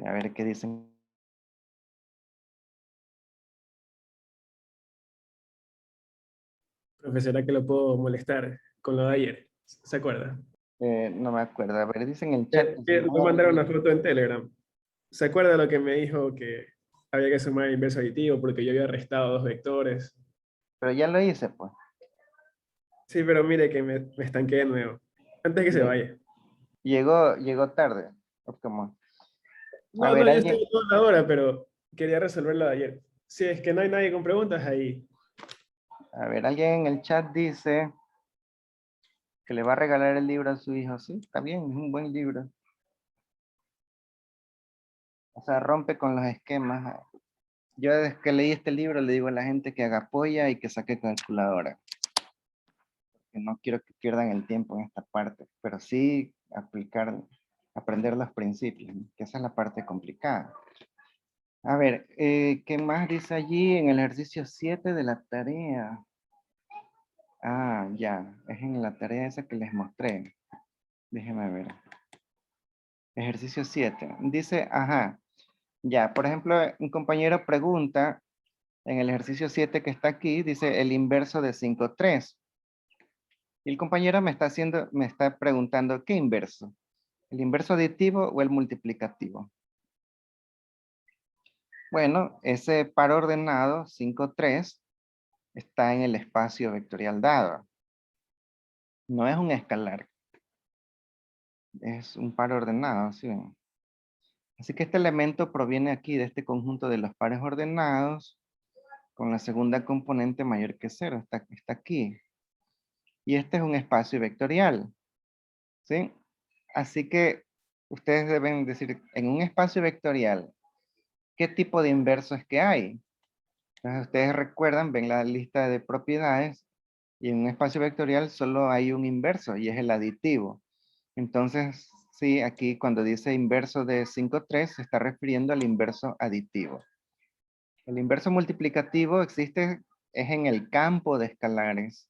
S1: A ver qué dicen.
S3: Profesora, que lo puedo molestar con lo de ayer. ¿Se acuerda?
S1: No me acuerdo. A ver, dicen en el chat. Que
S3: Le
S1: si
S3: voy a
S1: no,
S3: mandar una foto en Telegram. ¿Se acuerda lo que me dijo que había que sumar el inverso aditivo porque yo había restado dos vectores?
S1: pero ya lo hice, pues.
S3: Sí, pero mire que me estanqué de nuevo. Antes que se
S1: Lle-
S3: vaya.
S1: Llegó tarde. O como, a
S3: No, no,
S1: ver,
S3: yo estoy
S1: alguien,
S3: toda la hora, pero quería resolverlo de ayer. Si es que no hay nadie con preguntas, ahí.
S1: alguien en el chat dice que le va a regalar el libro a su hijo. Sí, está bien, es un buen libro. O sea, rompe con los esquemas. Yo desde que leí este libro le digo a la gente que haga polla y que saque calculadora. Que no quiero que pierdan el tiempo en esta parte, pero sí aprender los principios, ¿no? Que esa es la parte complicada. A ver, ¿qué más dice allí en el ejercicio 7 de la tarea? Ah, ya, es en la tarea esa que les mostré. Déjenme ver. Ejercicio 7. Dice, ajá, ya, por ejemplo, un compañero pregunta en el ejercicio 7 que está aquí, dice el inverso de 5,3. Y el compañero me está preguntando, ¿qué inverso? ¿El inverso aditivo o el multiplicativo? Bueno, ese par ordenado, 5,3, está en el espacio vectorial dado. No es un escalar, es un par ordenado, ¿sí? Así que este elemento proviene aquí de este conjunto de los pares ordenados con la segunda componente mayor que 0, está aquí. Y este es un espacio vectorial, ¿sí? Así que ustedes deben decir, en un espacio vectorial, ¿qué tipo de inverso es que hay? Entonces ustedes recuerdan, ven la lista de propiedades y en un espacio vectorial solo hay un inverso y es el aditivo. Entonces, sí, aquí cuando dice inverso de 5,3 se está refiriendo al inverso aditivo. El inverso multiplicativo existe, es en el campo de escalares,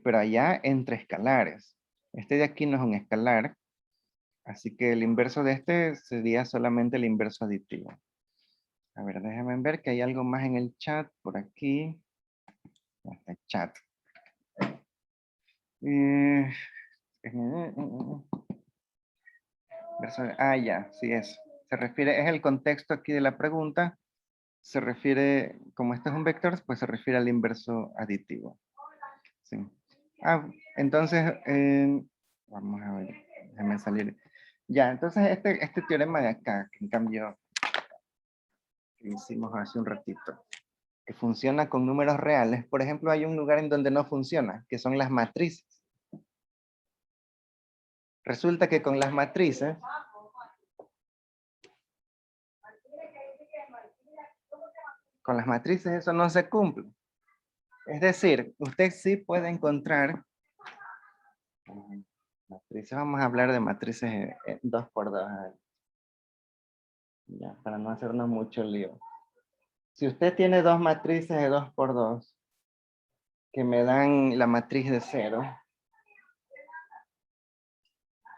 S1: pero allá entre escalares. Este de aquí no es un escalar, así que el inverso de este sería solamente el inverso aditivo. A ver, déjenme ver que hay algo más en el chat por aquí. El chat. Eh, ya, sí es. Se refiere, es el contexto aquí de la pregunta. Se refiere, como este es un vector, pues se refiere al inverso aditivo. Sí. Ah, entonces, vamos a ver, déjame salir. Ya, entonces este teorema de acá, que en cambio que hicimos hace un ratito, que funciona con números reales. Por ejemplo, hay un lugar en donde no funciona, que son las matrices. Resulta que con las matrices, eso no se cumple. Es decir, usted sí puede encontrar matrices. Vamos a hablar de matrices 2x2. Ya, para no hacernos mucho lío. Si usted tiene dos matrices de 2x2 que me dan la matriz de 0,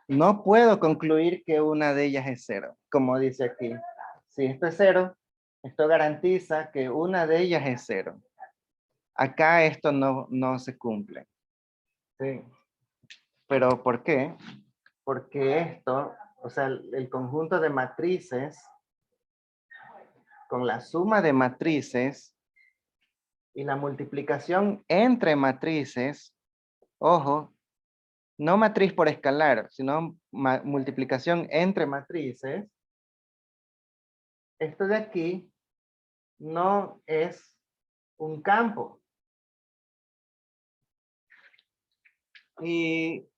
S1: no puedo concluir que una de ellas es 0, como dice aquí. Si esto es 0, esto garantiza que una de ellas es 0. Acá esto no se cumple. ¿Sí? Pero ¿por qué? Porque esto, o sea, el conjunto de matrices con la suma de matrices y la multiplicación entre matrices, ojo, no matriz por escalar, sino multiplicación entre matrices, esto de aquí no es un campo. Y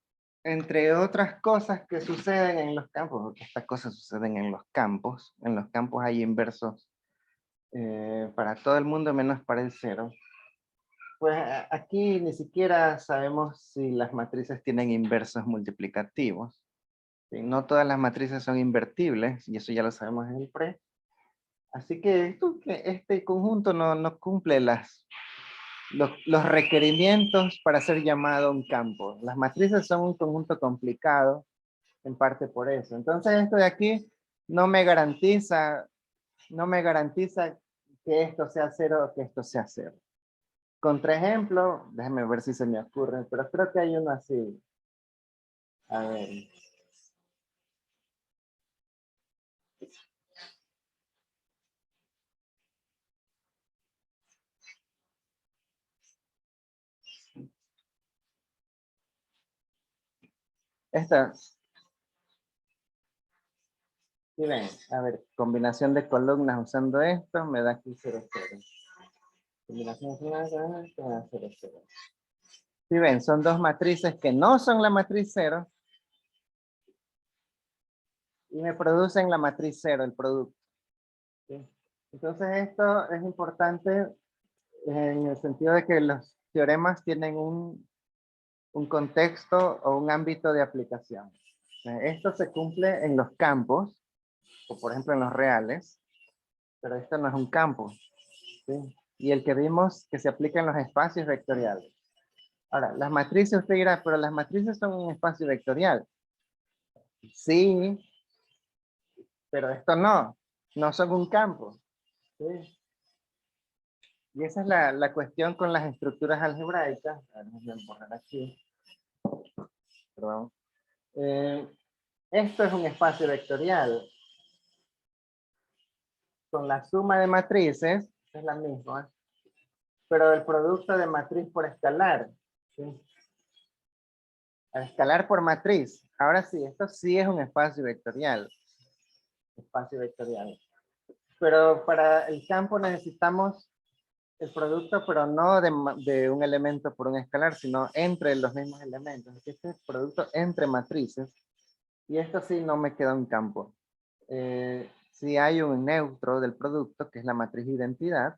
S1: entre otras cosas que suceden en los campos, porque estas cosas suceden en los campos hay inversos para todo el mundo menos para el cero. Pues aquí ni siquiera sabemos si las matrices tienen inversos multiplicativos. ¿Sí? No todas las matrices son invertibles, y eso ya lo sabemos en el pre. Así que este conjunto no cumple los requerimientos para ser llamado un campo. Las matrices son un conjunto complicado, en parte por eso. Entonces esto de aquí no me garantiza que esto sea cero o que esto sea cero. Contraejemplo, déjenme ver si se me ocurre, pero creo que hay uno así. A ver. Esta. Sí, ven, a ver, combinación de columnas usando esto me da aquí 0, 0. Combinación de columnas me da 0, 0. Sí, ven, son dos matrices que no son la matriz 0 y me producen la matriz 0, el producto. ¿Sí? Entonces esto es importante en el sentido de que los teoremas tienen un contexto o un ámbito de aplicación. Esto se cumple en los campos, o por ejemplo en los reales, pero esto no es un campo. ¿Sí? Y el que vimos que se aplica en los espacios vectoriales. Ahora, las matrices, usted dirá, pero las matrices son un espacio vectorial. Sí, pero esto no son un campo. ¿Sí? Y esa es la cuestión con las estructuras algebraicas. Voy a borrar aquí. Perdón. Esto es un espacio vectorial. Con la suma de matrices, es la misma, pero el producto de matriz por escalar. ¿Sí? Al escalar por matriz. Ahora sí, esto sí es un espacio vectorial. Espacio vectorial. Pero para el campo necesitamos el producto, pero no de un elemento por un escalar, sino entre los mismos elementos. Este es el producto entre matrices. Y esto sí no me queda un campo. Sí hay un neutro del producto, que es la matriz identidad,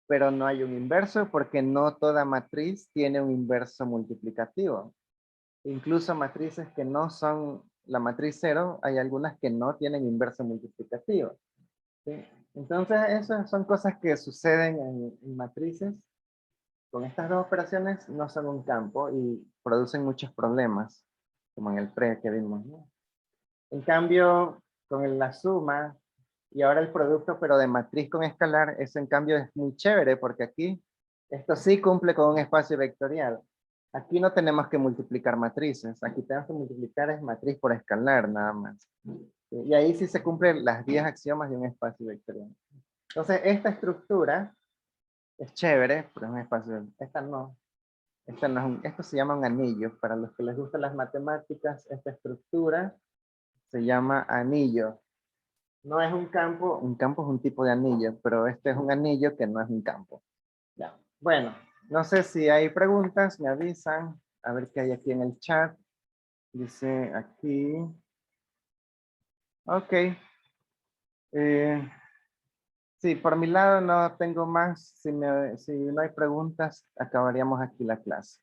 S1: pero no hay un inverso porque no toda matriz tiene un inverso multiplicativo. Incluso matrices que no son la matriz 0, hay algunas que no tienen inverso multiplicativo. ¿Sí? Entonces, esas son cosas que suceden en matrices. Con estas dos operaciones no son un campo y producen muchos problemas, como en el pre que vimos, ¿no? En cambio, con la suma y ahora el producto, pero de matriz con escalar, eso en cambio es muy chévere porque aquí esto sí cumple con un espacio vectorial. Aquí no tenemos que multiplicar matrices, aquí tenemos que multiplicar es matriz por escalar nada más. Y ahí sí se cumplen las 10 axiomas de un espacio vectorial. Entonces, esta estructura es chévere, pero es un espacio. Esta no es esto se llama un anillo. Para los que les gustan las matemáticas, esta estructura se llama anillo. No es un campo es un tipo de anillo, pero este es un anillo que no es un campo. Ya. Bueno, no sé si hay preguntas, me avisan. A ver qué hay aquí en el chat. Dice aquí. Ok. Sí, por mi lado no tengo más. Si no hay preguntas, acabaríamos aquí la clase.